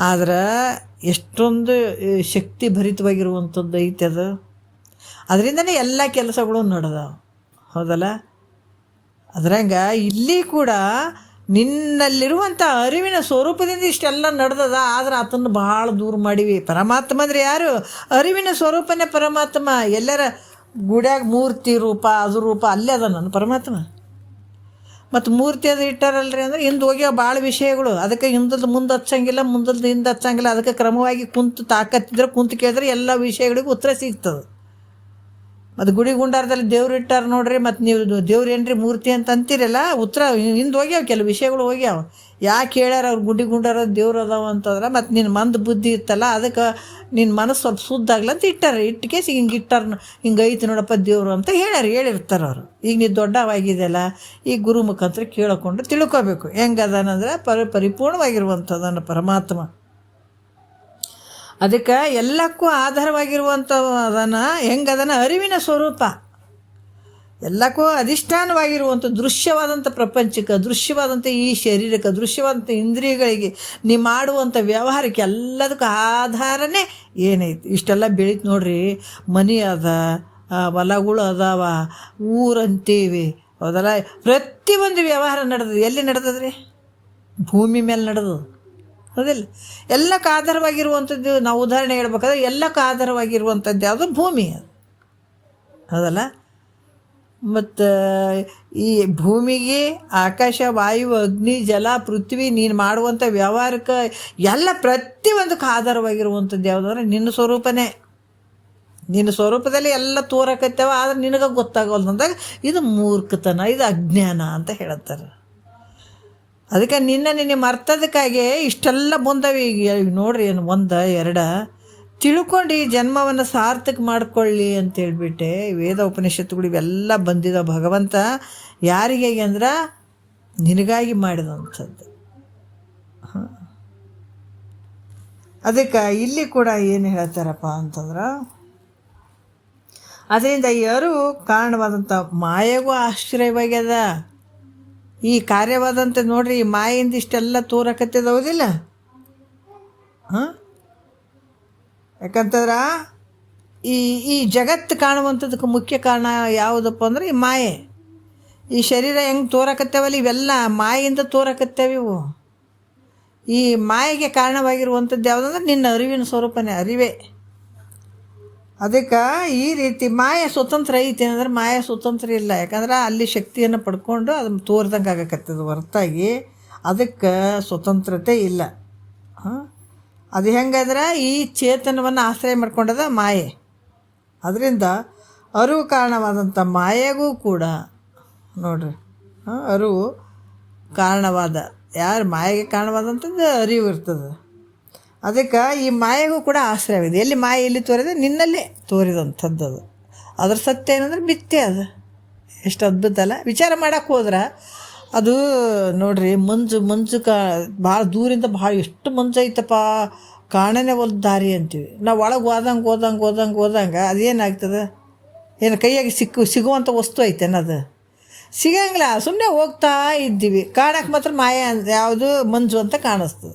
ಆದ್ರೆ ಎಷ್ಟೊಂದು ಶಕ್ತಿ ಭರಿತವಾಗಿರುವಂಥದ್ದು ಐತೆ ಅದು. ಅದರಿಂದನೇ ಎಲ್ಲ ಕೆಲಸಗಳು ನಡೆದಾವೆ, ಹೌದಲ್ಲ. ಅದ್ರಂಗ ಇಲ್ಲಿ ಕೂಡ ನಿನ್ನಲ್ಲಿರುವಂಥ ಅರಿವಿನ ಸ್ವರೂಪದಿಂದ ಇಷ್ಟೆಲ್ಲ ನಡೆದದ, ಆದ್ರೆ ಆತನ್ನು ಭಾಳ ದೂರ ಮಾಡೀವಿ. ಪರಮಾತ್ಮ ಅಂದರೆ ಯಾರು? ಅರಿವಿನ ಸ್ವರೂಪನೇ ಪರಮಾತ್ಮ. ಎಲ್ಲರ ಗುಡ್ಯಾಗ ಮೂರ್ತಿ ರೂಪ, ಅದು ರೂಪ ಅಲ್ಲೇ ಅದ ನನ್ನ ಪರಮಾತ್ಮ. ಮತ್ತು ಮೂರ್ತಿ ಅದು ಇಟ್ಟಾರಲ್ರಿ ಅಂದ್ರೆ ಹಿಂದೆ ಹೋಗ್ಯಾವ ಭಾಳ ವಿಷಯಗಳು. ಅದಕ್ಕೆ ಹಿಂದಲ್ದು ಮುಂದೆ ಹಚ್ಚಂಗಿಲ್ಲ, ಮುಂದಲ್ದು ಹಿಂದೆ ಹಚ್ಚಂಗಿಲ್ಲ. ಅದಕ್ಕೆ ಕ್ರಮವಾಗಿ ಕುಂತು ತಾಕತ್ತಿದ್ರೆ, ಕುಂತು ಕೇಳಿದ್ರೆ ಎಲ್ಲ ವಿಷಯಗಳಿಗೂ ಉತ್ತರ ಸಿಗ್ತದೆ. ಮತ್ತು ಗುಡಿ ಗುಂಡಾರದಲ್ಲಿ ದೇವ್ರು ಇಟ್ಟಾರ ನೋಡ್ರಿ, ಮತ್ತು ನೀವು ದೇವ್ರು ಏನ್ರಿ ಮೂರ್ತಿ ಅಂತ ಅಂತೀರಲ್ಲ, ಉತ್ತರ ಹಿಂದೆ ಹೋಗ್ಯಾವ, ಕೆಲವು ವಿಷಯಗಳು ಹೋಗ್ಯಾವ. ಯಾಕೆ ಹೇಳ್ಯಾರ ಅವ್ರು ಗುಡಿ ಗುಂಡಾರ ದೇವ್ರು ಅದಾವ ಅಂತಂದ್ರೆ, ಮತ್ತು ನಿನ್ನ ಮಂದ ಬುದ್ಧಿ ಇತ್ತಲ್ಲ, ಅದಕ್ಕೆ ನಿನ್ನ ಮನಸ್ಸು ಸ್ವಲ್ಪ ಶುದ್ಧ ಆಗ್ಲಂತ ಇಟ್ಟಾರೆ. ಇಟ್ಟಕೇಸಿ ಹಿಂಗೆ ಇಟ್ಟಾರ, ಹಿಂಗೆ ಐತಿ ನೋಡಪ್ಪ ದೇವರು ಅಂತ ಹೇಳಿರ್ತಾರೆ ಅವರು. ಈಗ ನೀವು ದೊಡ್ಡವಾಗಿದೆಯಲ್ಲ, ಈ ಗುರು ಮುಖಾಂತರ ಕೇಳಿಕೊಂಡು ತಿಳ್ಕೊಬೇಕು ಹೆಂಗೆ ಅದಾನಂದ್ರೆ ಪರಿಪೂರ್ಣವಾಗಿರುವಂಥದ್ದನ್ನು ಪರಮಾತ್ಮ. ಅದಕ್ಕೆ ಎಲ್ಲಕ್ಕೂ ಆಧಾರವಾಗಿರುವಂಥ ಅದನ್ನು ಹೆಂಗದನ್ನು ಅರಿವಿನ ಸ್ವರೂಪ, ಎಲ್ಲಕ್ಕೂ ಅಧಿಷ್ಠಾನವಾಗಿರುವಂಥ ದೃಶ್ಯವಾದಂಥ ಪ್ರಪಂಚಕ್ಕೆ, ದೃಶ್ಯವಾದಂಥ ಈ ಶರೀರಕ್ಕೆ, ದೃಶ್ಯವಾದಂಥ ಇಂದ್ರಿಯಗಳಿಗೆ, ನೀ ಮಾಡುವಂಥ ವ್ಯವಹಾರಕ್ಕೆ ಎಲ್ಲದಕ್ಕೂ ಆಧಾರನೇ ಏನೈತಿ. ಇಷ್ಟೆಲ್ಲ ಬೆಳೀತು ನೋಡ್ರಿ, ಮನೆ ಅದ, ಹೊಲಗಳು ಅದಾವ, ಊರಂತೀವಿ, ಹೌದಲ್ಲ. ಪ್ರತಿಯೊಂದು ವ್ಯವಹಾರ ನಡೆದದು ಎಲ್ಲಿ ನಡೆದದ್ರಿ? ಭೂಮಿ ಮೇಲೆ ನಡೆದದು, ಹೌದಿಲ್ಲ. ಎಲ್ಲಕ್ಕೆ ಆಧಾರವಾಗಿರುವಂಥದ್ದು, ನಾವು ಉದಾಹರಣೆ ಹೇಳ್ಬೇಕಾದ್ರೆ ಎಲ್ಲಕ್ಕೆ ಆಧಾರವಾಗಿರುವಂಥದ್ದು ಯಾವುದು? ಭೂಮಿ, ಹೌದಲ್ಲ. ಮತ್ತು ಈ ಭೂಮಿಗೆ ಆಕಾಶ, ವಾಯು, ಅಗ್ನಿ, ಜಲ, ಪೃಥ್ವಿ, ನೀನು ಮಾಡುವಂಥ ವ್ಯವಹಾರಕ್ಕೆ ಎಲ್ಲ ಪ್ರತಿಯೊಂದಕ್ಕೆ ಆಧಾರವಾಗಿರುವಂಥದ್ದು ಯಾವುದಂದ್ರೆ ನಿನ್ನ ಸ್ವರೂಪನೇ. ನಿನ್ನ ಸ್ವರೂಪದಲ್ಲಿ ಎಲ್ಲ ತೋರಕತ್ತೇವ, ಆದರೆ ನಿನಗೆ ಗೊತ್ತಾಗವಲ್ದು ಅಂದಾಗ ಇದು ಮೂರ್ಖತನ, ಇದು ಅಜ್ಞಾನ ಅಂತ ಹೇಳ್ತಾರೆ. ಅದಕ್ಕೆ ನಿನ್ನೆ ಮರ್ತದಕ್ಕಾಗಿ ಇಷ್ಟೆಲ್ಲ ಬಂದವೆ. ಈಗ ನೋಡ್ರಿ, ಏನು ಒಂದ ಎರಡ ತಿಳ್ಕೊಂಡು ಈ ಜನ್ಮವನ್ನು ಸಾರ್ಥಕ ಮಾಡ್ಕೊಳ್ಳಿ ಅಂತೇಳ್ಬಿಟ್ಟೆ ವೇದ ಉಪನಿಷತ್ತುಗಳು ಇವೆಲ್ಲ ಬಂದಿದ್ದಾವೆ. ಭಗವಂತ ಯಾರಿಗೆ ಅಂದ್ರೆ ನಿನಗಾಗಿ ಮಾಡಿದಂಥದ್ದು. ಅದಕ್ಕೆ ಇಲ್ಲಿ ಕೂಡ ಏನು ಹೇಳ್ತಾರಪ್ಪ ಅಂತಂದ್ರೆ, ಅದರಿಂದ ಯಾರು ಕಾರಣವಾದಂಥ ಮಾಯೆಗೂ ಆಶ್ರಯವಾಗ್ಯದ. ಈ ಕಾರ್ಯವಾದಂಥ ನೋಡ್ರಿ, ಈ ಮಾಯಿಂದ ಇಷ್ಟೆಲ್ಲ ತೋರಕತ್ತದ, ಹೌದಿಲ್ಲ. ಯಾಕಂತಂದ್ರೆ ಈ ಜಗತ್ತು ಕಾಣುವಂಥದಕ್ಕೆ ಮುಖ್ಯ ಕಾರಣ ಯಾವುದಪ್ಪ ಅಂದ್ರೆ ಈ ಮಾಯೆ. ಈ ಶರೀರ ಹೆಂಗೆ ತೋರಕತ್ತೇವಲ್ಲ, ಇವೆಲ್ಲ ಮಾಯಿಂದ ತೋರಕತ್ತೇವೆ ಇವು. ಈ ಮಾಯೆಗೆ ಕಾರಣವಾಗಿರುವಂಥದ್ದು ಯಾವುದಂದ್ರೆ ನಿನ್ನ ಅರಿವಿನ ಸ್ವರೂಪನೇ, ಅರಿವೇ. ಅದಕ್ಕೆ ಈ ರೀತಿ ಮಾಯ ಸ್ವತಂತ್ರ ಐತಿ ಅಂದರೆ ಮಾಯ ಸ್ವತಂತ್ರ ಇಲ್ಲ. ಯಾಕಂದ್ರೆ ಅಲ್ಲಿ ಶಕ್ತಿಯನ್ನು ಪಡ್ಕೊಂಡು ಅದನ್ನು ತೋರ್ದಂಗೆ ಆಗಕತ್ತದ ಹೊರತಾಗಿ ಅದಕ್ಕೆ ಸ್ವತಂತ್ರತೆ ಇಲ್ಲ. ಅದು ಹೆಂಗಂದ್ರೆ ಈ ಚೇತನವನ್ನು ಆಶ್ರಯ ಮಾಡ್ಕೊಂಡದ ಮಾಯೆ. ಅದರಿಂದ ಅರಿವು ಕಾರಣವಾದಂಥ ಮಾಯೆಗೂ ಕೂಡ ನೋಡ್ರಿ, ಅರಿವು ಕಾರಣವಾದ, ಯಾರು ಮಾಯೆಗೆ ಕಾರಣವಾದಂಥದ್ದು ಅರಿವು ಇರ್ತದೆ. ಅದಕ್ಕೆ ಈ ಮಾಯೆಗೂ ಕೂಡ ಆಶ್ರಯವಿದೆ. ಎಲ್ಲಿ ಮಾಯೆ ಎಲ್ಲಿ ತೋರಿದೆ? ನಿನ್ನಲ್ಲೇ ತೋರಿದಂಥದ್ದು ಅದು. ಅದ್ರ ಸತ್ಯ ಏನಂದ್ರೆ ಮಿಥ್ಯೆ. ಅದು ಎಷ್ಟು ಅದ್ಭುತ ಅಲ್ಲ. ವಿಚಾರ ಮಾಡೋಕ್ಕೆ ಹೋದ್ರೆ ಅದು ನೋಡ್ರಿ, ಮಂಜು ಭಾಳ ದೂರಿಂದ ಭಾಳ ಎಷ್ಟು ಮಂಜು ಐತಪ್ಪ, ಕಾಣನೇ ಒಂದು ದಾರಿ ಅಂತೀವಿ ನಾವು. ಒಳಗೆ ಹೋದಂಗೆ ಅದೇನಾಗ್ತದೆ? ಏನು ಕೈಯಾಗಿ ಸಿಗುವಂಥ ವಸ್ತು ಐತೇನದು? ಸಿಗಂಗಿಲ್ಲ. ಸುಮ್ಮನೆ ಹೋಗ್ತಾ ಇದ್ದೀವಿ, ಕಾಣಕ್ಕೆ ಮಾತ್ರ ಮಾಯೆ ಯಾವುದು ಮಂಜು ಅಂತ ಕಾಣಿಸ್ತದೆ.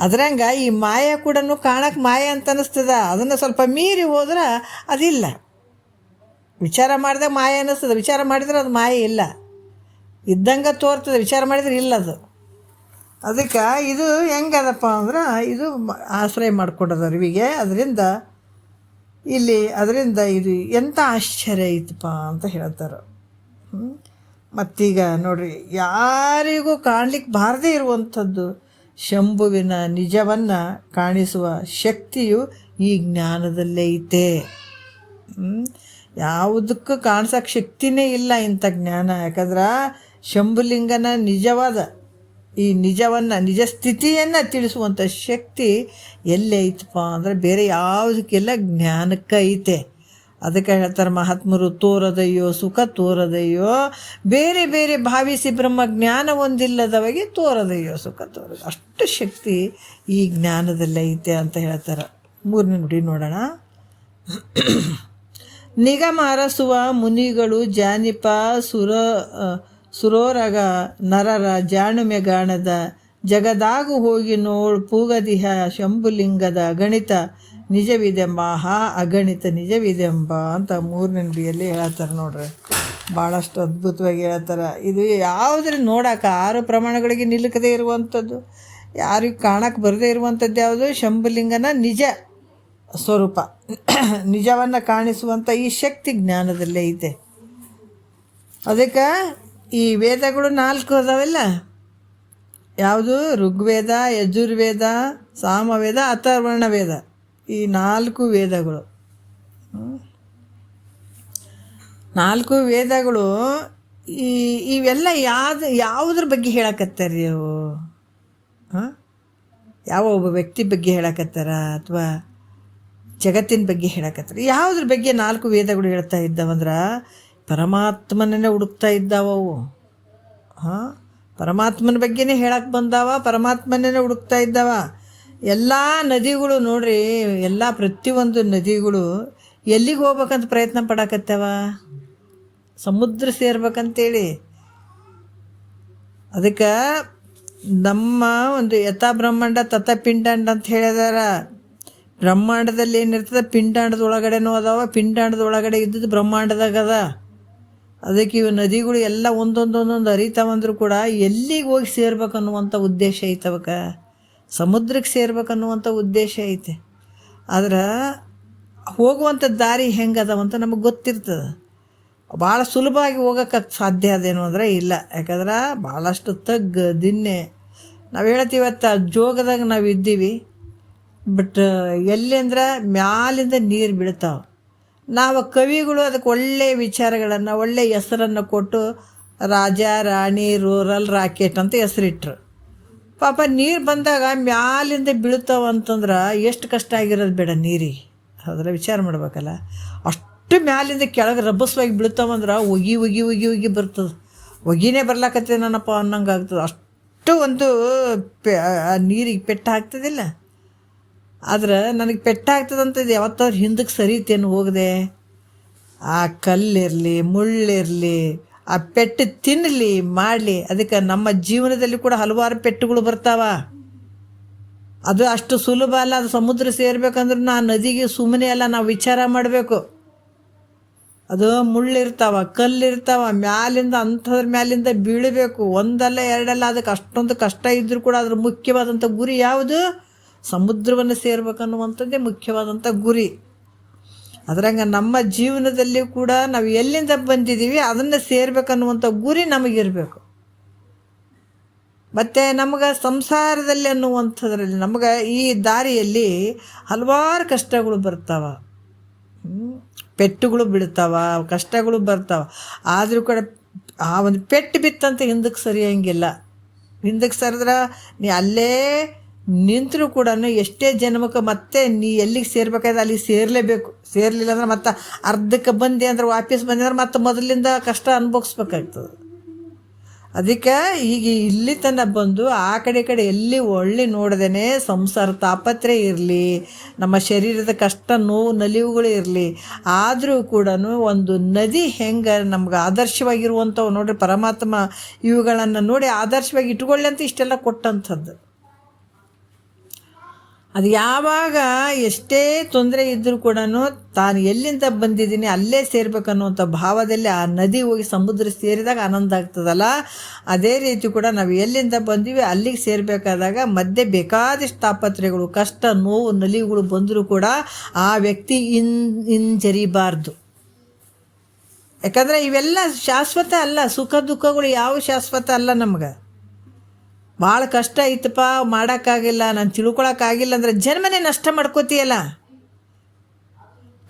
ಅದ್ರಂಗೆ ಈ ಮಾಯೆ ಕೂಡ ಕಾಣಕ್ಕೆ ಮಾಯೆ ಅಂತ ಅನ್ನಿಸ್ತದೆ. ಅದನ್ನು ಸ್ವಲ್ಪ ಮೀರಿ ಹೋದ್ರೆ ಅದಿಲ್ಲ. ವಿಚಾರ ಮಾಡಿದಾಗ ಮಾಯೆ ಅನ್ನಿಸ್ತದೆ, ವಿಚಾರ ಮಾಡಿದ್ರೆ ಅದು ಮಾಯೆ ಇಲ್ಲ, ಇದ್ದಂಗೆ ತೋರ್ತದೆ. ವಿಚಾರ ಮಾಡಿದ್ರೆ ಇಲ್ಲದು. ಅದಕ್ಕೆ ಇದು ಹೆಂಗದಪ್ಪ ಅಂದ್ರೆ ಇದು ಆಶ್ರಯ ಮಾಡಿಕೊಡೋದು ಅರಿವಿಗೆ. ಅದರಿಂದ ಇದು ಎಂಥ ಆಶ್ಚರ್ಯ ಐತಪ್ಪ ಅಂತ ಹೇಳ್ತಾರೆ. ಮತ್ತೀಗ ನೋಡ್ರಿ, ಯಾರಿಗೂ ಕಾಣಲಿಕ್ಕೆ ಬಾರದೇ ಇರುವಂಥದ್ದು ಶಂಭುವಿನ ನಿಜವನ್ನು ಕಾಣಿಸುವ ಶಕ್ತಿಯು ಈ ಜ್ಞಾನದಲ್ಲೇ ಐತೆ. ಯಾವುದಕ್ಕೂ ಕಾಣಿಸೋಕ್ಕೆ ಶಕ್ತಿನೇ ಇಲ್ಲ ಇಂಥ ಜ್ಞಾನ. ಯಾಕಂದ್ರೆ ಶಂಭುಲಿಂಗನ ನಿಜವಾದ ಈ ನಿಜ ಸ್ಥಿತಿಯನ್ನು ತಿಳಿಸುವಂಥ ಶಕ್ತಿ ಎಲ್ಲಿ ಐತಪ್ಪ ಅಂದರೆ ಬೇರೆ ಯಾವುದಕ್ಕೆಲ್ಲ ಜ್ಞಾನಕ್ಕೆ ಐತೆ. ಅದಕ್ಕೆ ಹೇಳ್ತಾರೆ ಮಹಾತ್ಮರು, ತೋರದಯ್ಯೋ ಸುಖ ತೋರದಯ್ಯೋ, ಬೇರೆ ಬೇರೆ ಭಾವಿಸಿ ಬ್ರಹ್ಮ ಜ್ಞಾನ ಒಂದಿಲ್ಲದವಗೆ ತೋರದಯ್ಯೋ ಸುಖ ತೋರದು. ಅಷ್ಟು ಶಕ್ತಿ ಈ ಜ್ಞಾನದಲ್ಲೈತೆ ಅಂತ ಹೇಳ್ತಾರೆ. 3ನೇ ನುಡಿ ನೋಡೋಣ. ನಿಗಮ ಅರಸುವ ಮುನಿಗಳು ಜಾನಿಪ ಸುರೋರಗ ನರರ ಜಾಣುಮೆಗಾಣದ ಜಗದಾಗು ಹೋಗಿ ನೋಳು ಪೂಗದಿಹ ಶಂಭುಲಿಂಗದ ಅಗಣಿತ ನಿಜವಿದೆಂಬ ಅಗಣಿತ ನಿಜವಿದೆಂಬ ಅಂತ 3ನೇ ನುಡಿಯಲ್ಲಿ ಹೇಳ್ತಾರೆ. ನೋಡ್ರಿ, ಭಾಳಷ್ಟು ಅದ್ಭುತವಾಗಿ ಹೇಳ್ತಾರೆ. ಇದು ಯಾವುದ್ರ ನೋಡೋಕೆ 6 ಪ್ರಮಾಣಗಳಿಗೆ ನಿಲ್ಲುಕದೇ ಇರುವಂಥದ್ದು, ಯಾರಿಗೂ ಕಾಣಕ್ಕೆ ಬರದೇ ಇರುವಂಥದ್ದು ಯಾವುದು? ಶಂಭುಲಿಂಗನ ನಿಜ ಸ್ವರೂಪ, ನಿಜವನ್ನು ಕಾಣಿಸುವಂಥ ಈ ಶಕ್ತಿ ಜ್ಞಾನದಲ್ಲೇ ಐತೆ. ಅದಕ್ಕೆ ಈ ವೇದಗಳು 4 ಅದಾವೆಲ್ಲ, ಯಾವುದು? ಋಗ್ವೇದ, ಯಜುರ್ವೇದ, ಸಾಮವೇದ, ಅಥರ್ವಣ ವೇದ. ಈ 4 ವೇದಗಳು ನಾಲ್ಕು ವೇದಗಳು ಈ ಇವೆಲ್ಲ ಯಾವುದ್ರ ಬಗ್ಗೆ ಹೇಳಕತ್ತಾರ ಅವು? ಹಾಂ, ಯಾವ ಒಬ್ಬ ವ್ಯಕ್ತಿ ಬಗ್ಗೆ ಹೇಳಕತ್ತಾರ ಅಥವಾ ಜಗತ್ತಿನ ಬಗ್ಗೆ ಹೇಳಕತ್ತಾರ? ಯಾವುದ್ರ ಬಗ್ಗೆ ನಾಲ್ಕು ವೇದಗಳು ಹೇಳ್ತಾ ಇದ್ದಾವಂದ್ರೆ ಪರಮಾತ್ಮನೇ ಹುಡುಕ್ತಾ ಇದ್ದಾವವು. ಹಾಂ, ಪರಮಾತ್ಮನ ಬಗ್ಗೆನೇ ಹೇಳಕ್ಕೆ ಬಂದಾವ, ಪರಮಾತ್ಮನೇ ಹುಡುಕ್ತಾ ಇದ್ದಾವ. ಎಲ್ಲ ನದಿಗಳು ನೋಡ್ರಿ, ಎಲ್ಲ ಪ್ರತಿಯೊಂದು ನದಿಗಳು ಎಲ್ಲಿಗೆ ಹೋಗ್ಬೇಕಂತ ಪ್ರಯತ್ನ ಪಡಕತ್ತಾವ? ಸಮುದ್ರ ಸೇರ್ಬೇಕಂತೇಳಿ. ಅದಕ್ಕೆ ನಮ್ಮ ಒಂದು ಯಥಾ ಬ್ರಹ್ಮಾಂಡ ತಥ ಪಿಂಡಾಂಡ ಅಂತ ಹೇಳಿದಾರ. ಬ್ರಹ್ಮಾಂಡದಲ್ಲಿ ಏನಿರ್ತದೆ ಪಿಂಡಾಂಡದ ಒಳಗಡೆನೂ ಅದಾವ, ಪಿಂಡಾಂಡದ ಒಳಗಡೆ ಇದ್ದದ್ದು ಬ್ರಹ್ಮಾಂಡದಾಗ ಅದ. ಅದಕ್ಕೆ ಇವು ನದಿಗಳು ಎಲ್ಲ ಒಂದೊಂದೊಂದೊಂದು ಹರಿತಾವಂದ್ರೂ ಕೂಡ ಎಲ್ಲಿಗೆ ಹೋಗಿ ಸೇರ್ಬೇಕನ್ನುವಂಥ ಉದ್ದೇಶ ಐತೆ ಅವಕ್ಕೆ. ಸಮುದ್ರಕ್ಕೆ ಸೇರ್ಬೇಕನ್ನುವಂಥ ಉದ್ದೇಶ ಐತೆ. ಆದ್ರೆ ಹೋಗುವಂಥ ದಾರಿ ಹೆಂಗೆ ಅದಾವಂತ ನಮಗೆ ಗೊತ್ತಿರ್ತದೆ. ಭಾಳ ಸುಲಭವಾಗಿ ಹೋಗೋಕ್ಕೆ ಸಾಧ್ಯ ಅದೇನು ಅಂದರೆ ಇಲ್ಲ. ಯಾಕಂದ್ರೆ ಭಾಳಷ್ಟು ದಿನ್ನೆ ನಾವು ಹೇಳ್ತೀವತ್ತ ಜೋಗದಾಗ ನಾವು ಇದ್ದೀವಿ. ಬಟ್ ಎಲ್ಲಿ ಅಂದ್ರೆ ಮ್ಯಾಲಿಂದ ನೀರು ಬೀಳ್ತಾವೆ. ನಾವು ಕವಿಗಳು ಅದಕ್ಕೆ ಒಳ್ಳೆಯ ವಿಚಾರಗಳನ್ನು, ಒಳ್ಳೆಯ ಹೆಸರನ್ನು ಕೊಟ್ಟು ರಾಜ ರಾಣಿ ರೂರಲ್ ರಾಕೆಟ್ ಅಂತ ಹೆಸರಿಟ್ರು. ಪಾಪ ನೀರು ಬಂದಾಗ ಮ್ಯಾಲಿಂದ ಬೀಳ್ತಾವ ಅಂತಂದ್ರೆ ಎಷ್ಟು ಕಷ್ಟ ಆಗಿರೋದು ಬೇಡ ನೀರಿಗೆ. ಅದರ ವಿಚಾರ ಮಾಡ್ಬೇಕಲ್ಲ. ಅಷ್ಟು ಮ್ಯಾಲಿಂದ ಕೆಳಗೆ ರಭಸವಾಗಿ ಬೀಳ್ತಾವಂದ್ರೆ ಒಗಿ ಒಗಿ ಒಗಿ ಒಗಿ ಬರ್ತದೆ. ಒಗಿನೇ ಬರ್ಲಾಕತ್ತೇನಪ್ಪ ಅನ್ನಂಗೆ ಆಗ್ತದೆ. ಅಷ್ಟು ಒಂದು ನೀರಿಗೆ ಪೆಟ್ಟು ಹಾಕ್ತದಿಲ್ಲ. ಆದ್ರೆ ನನಗೆ ಪೆಟ್ಟಾಗ್ತದಂಥದ್ದು ಯಾವತ್ತಾದ್ರು ಹಿಂದಕ್ಕೆ ಸರಿತೇನು ಹೋಗದೆ. ಆ ಕಲ್ಲಿರಲಿ ಮುಳ್ಳಿರಲಿ ಆ ಪೆಟ್ಟು ತಿನ್ನಲಿ ಮಾಡಲಿ. ಅದಕ್ಕೆ ನಮ್ಮ ಜೀವನದಲ್ಲಿ ಕೂಡ ಹಲವಾರು ಪೆಟ್ಟುಗಳು ಬರ್ತಾವ. ಅದು ಅಷ್ಟು ಸುಲಭ ಅಲ್ಲ. ಅದು ಸಮುದ್ರ ಸೇರ್ಬೇಕಂದ್ರೆ ಆ ನದಿಗೆ ಸುಮ್ಮನೆ ಅಲ್ಲ, ನಾವು ವಿಚಾರ ಮಾಡಬೇಕು. ಅದು ಮುಳ್ಳಿರ್ತಾವ, ಕಲ್ಲಿರ್ತಾವ, ಮ್ಯಾಲಿಂದ ಅಂಥದ್ರ ಮ್ಯಾಲಿಂದ ಬೀಳಬೇಕು. ಒಂದಲ್ಲ ಎರಡಲ್ಲ, ಅದಕ್ಕೆ ಅಷ್ಟೊಂದು ಕಷ್ಟ ಇದ್ದರೂ ಕೂಡ ಅದ್ರ ಮುಖ್ಯವಾದಂಥ ಗುರಿ ಯಾವುದು? ಸಮುದ್ರವನ್ನು ಸೇರ್ಬೇಕನ್ನುವಂಥದ್ದೇ ಮುಖ್ಯವಾದಂಥ ಗುರಿ. ಅದ್ರಂಗೆ ನಮ್ಮ ಜೀವನದಲ್ಲಿ ಕೂಡ ನಾವು ಎಲ್ಲಿಂದ ಬಂದಿದ್ದೀವಿ ಅದನ್ನು ಸೇರ್ಬೇಕನ್ನುವಂಥ ಗುರಿ ನಮಗಿರಬೇಕು. ಮತ್ತು ನಮಗೆ ಸಂಸಾರದಲ್ಲಿ ಅನ್ನುವಂಥದ್ರಲ್ಲಿ ನಮಗೆ ಈ ದಾರಿಯಲ್ಲಿ ಹಲವಾರು ಕಷ್ಟಗಳು ಬರ್ತಾವೆ, ಪೆಟ್ಟುಗಳು ಬೀಳ್ತಾವ, ಕಷ್ಟಗಳು ಬರ್ತಾವೆ. ಆದರೂ ಕೂಡ ಆ ಒಂದು ಪೆಟ್ಟು ಬಿತ್ತಂತ ಹಿಂದಕ್ಕೆ ಸರಿಯಂಗಿಲ್ಲ. ಹಿಂದಕ್ಕೆ ಸರಿದ್ರೆ ನೀ ಅಲ್ಲೇ ನಿಂತರೂ ಕೂಡ ಎಷ್ಟೇ ಜನ್ಮಕ್ಕೆ ಮತ್ತೆ ನೀ ಎಲ್ಲಿಗೆ ಸೇರ್ಬೇಕಾದ್ರೆ ಅಲ್ಲಿಗೆ ಸೇರಲೇಬೇಕು. ಸೇರಲಿಲ್ಲ ಅಂದ್ರೆ ಮತ್ತೆ ಅರ್ಧಕ್ಕೆ ಬಂದೆ ಅಂದ್ರೆ ವಾಪಸ್ ಬಂದೆ ಅಂದ್ರೆ ಮತ್ತೆ ಮೊದಲಿಂದ ಕಷ್ಟ ಅನುಭವಿಸ್ಬೇಕಾಗ್ತದೆ. ಅದಕ್ಕೆ ಈಗ ಇಲ್ಲಿ ತನಕ ಬಂದು ಆ ಕಡೆ ಎಲ್ಲಿ ಒಳ್ಳೆ ನೋಡ್ದೇ ಸಂಸಾರ ತಾಪತ್ರೆ ಇರಲಿ, ನಮ್ಮ ಶರೀರದ ಕಷ್ಟ ನೋವು ನಲಿವುಗಳು ಇರಲಿ, ಆದರೂ ಕೂಡ ಒಂದು ನದಿ ಹೆಂಗೆ ನಮ್ಗೆ ಆದರ್ಶವಾಗಿರುವಂಥವು ನೋಡ್ರಿ, ಪರಮಾತ್ಮ ಇವುಗಳನ್ನು ನೋಡಿ ಆದರ್ಶವಾಗಿ ಇಟ್ಕೊಳ್ಳಿ ಅಂತ ಇಷ್ಟೆಲ್ಲ ಕೊಟ್ಟಂಥದ್ದು. ಅದು ಯಾವಾಗ ಎಷ್ಟೇ ತೊಂದರೆ ಇದ್ದರೂ ಕೂಡ ತಾನು ಎಲ್ಲಿಂದ ಬಂದಿದ್ದೀನಿ ಅಲ್ಲೇ ಸೇರ್ಬೇಕನ್ನುವಂಥ ಭಾವದಲ್ಲಿ ಆ ನದಿ ಹೋಗಿ ಸಮುದ್ರ ಸೇರಿದಾಗ ಆನಂದ ಆಗ್ತದಲ್ಲ, ಅದೇ ರೀತಿ ಕೂಡ ನಾವು ಎಲ್ಲಿಂದ ಬಂದೀವಿ ಅಲ್ಲಿಗೆ ಸೇರಬೇಕಾದಾಗ ಮಧ್ಯೆ ಬೇಕಾದಷ್ಟು ತಾಪತ್ರೆಗಳು, ಕಷ್ಟ ನೋವು ನಲಿವುಗಳು ಬಂದರೂ ಕೂಡ ಆ ವ್ಯಕ್ತಿ ಹಿಂಜರಿಬಾರ್ದು. ಯಾಕಂದರೆ ಇವೆಲ್ಲ ಶಾಶ್ವತ ಅಲ್ಲ. ಸುಖ ದುಃಖಗಳು ಯಾವ ಶಾಶ್ವತ ಅಲ್ಲ. ನಮ್ಗೆ ಭಾಳ ಕಷ್ಟ ಐತಪ್ಪ, ಮಾಡೋಕ್ಕಾಗಿಲ್ಲ, ನಾನು ತಿಳ್ಕೊಳಕ್ಕಾಗಿಲ್ಲ ಅಂದರೆ ಜನ್ಮನೇ ನಷ್ಟ ಮಾಡ್ಕೋತೀಯಲ್ಲ.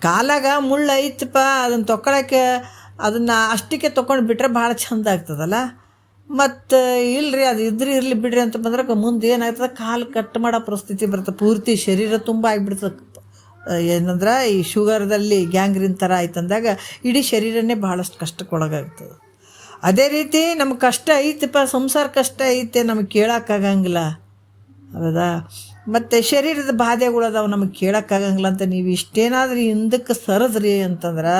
ಕಾಲಾಗ ಮುಳ್ಳು ಐತಪ್ಪ, ಅದನ್ನು ತೊಗೊಳಕ್ಕೆ ಅದನ್ನು ಅಷ್ಟಕ್ಕೆ ತೊಗೊಂಡು ಬಿಟ್ರೆ ಭಾಳ ಚಂದ ಆಗ್ತದಲ್ಲ. ಮತ್ತು ಇಲ್ಲರಿ ಅದು ಇರಲಿ ಬಿಡ್ರಿ ಅಂತ ಬಂದ್ರೆ ಮುಂದೆ ಏನಾಗ್ತದೆ, ಕಾಲು ಕಟ್ ಮಾಡೋ ಪರಿಸ್ಥಿತಿ ಬರ್ತದೆ. ಪೂರ್ತಿ ಶರೀರ ತುಂಬ ಆಗಿಬಿಡ್ತದೆ. ಏನಂದ್ರೆ ಈ ಶುಗರ್ದಲ್ಲಿ ಗ್ಯಾಂಗ್ರೀನ್ ಥರ ಆಯ್ತಂದಾಗ ಇಡೀ ಶರೀರನೇ ಭಾಳಷ್ಟು ಕಷ್ಟಕ್ಕೊಳಗಾಗ್ತದೆ. ಅದೇ ರೀತಿ ನಮ್ಗೆ ಕಷ್ಟ ಐತಪ್ಪ, ಸಂಸಾರ ಕಷ್ಟ ಐತೆ, ನಮಗೆ ಕೇಳೋಕ್ಕಾಗಂಗಿಲ್ಲ, ಹೌದಾ. ಮತ್ತು ಶರೀರದ ಬಾಧೆಗಳು ಅದಾವೆ, ನಮಗೆ ಕೇಳೋಕ್ಕಾಗಂಗಿಲ್ಲ ಅಂತ ನೀವು ಇಷ್ಟೇನಾದ್ರೂ ಹಿಂದಕ್ಕೆ ಸರಿದ್ರಿ ಅಂತಂದ್ರೆ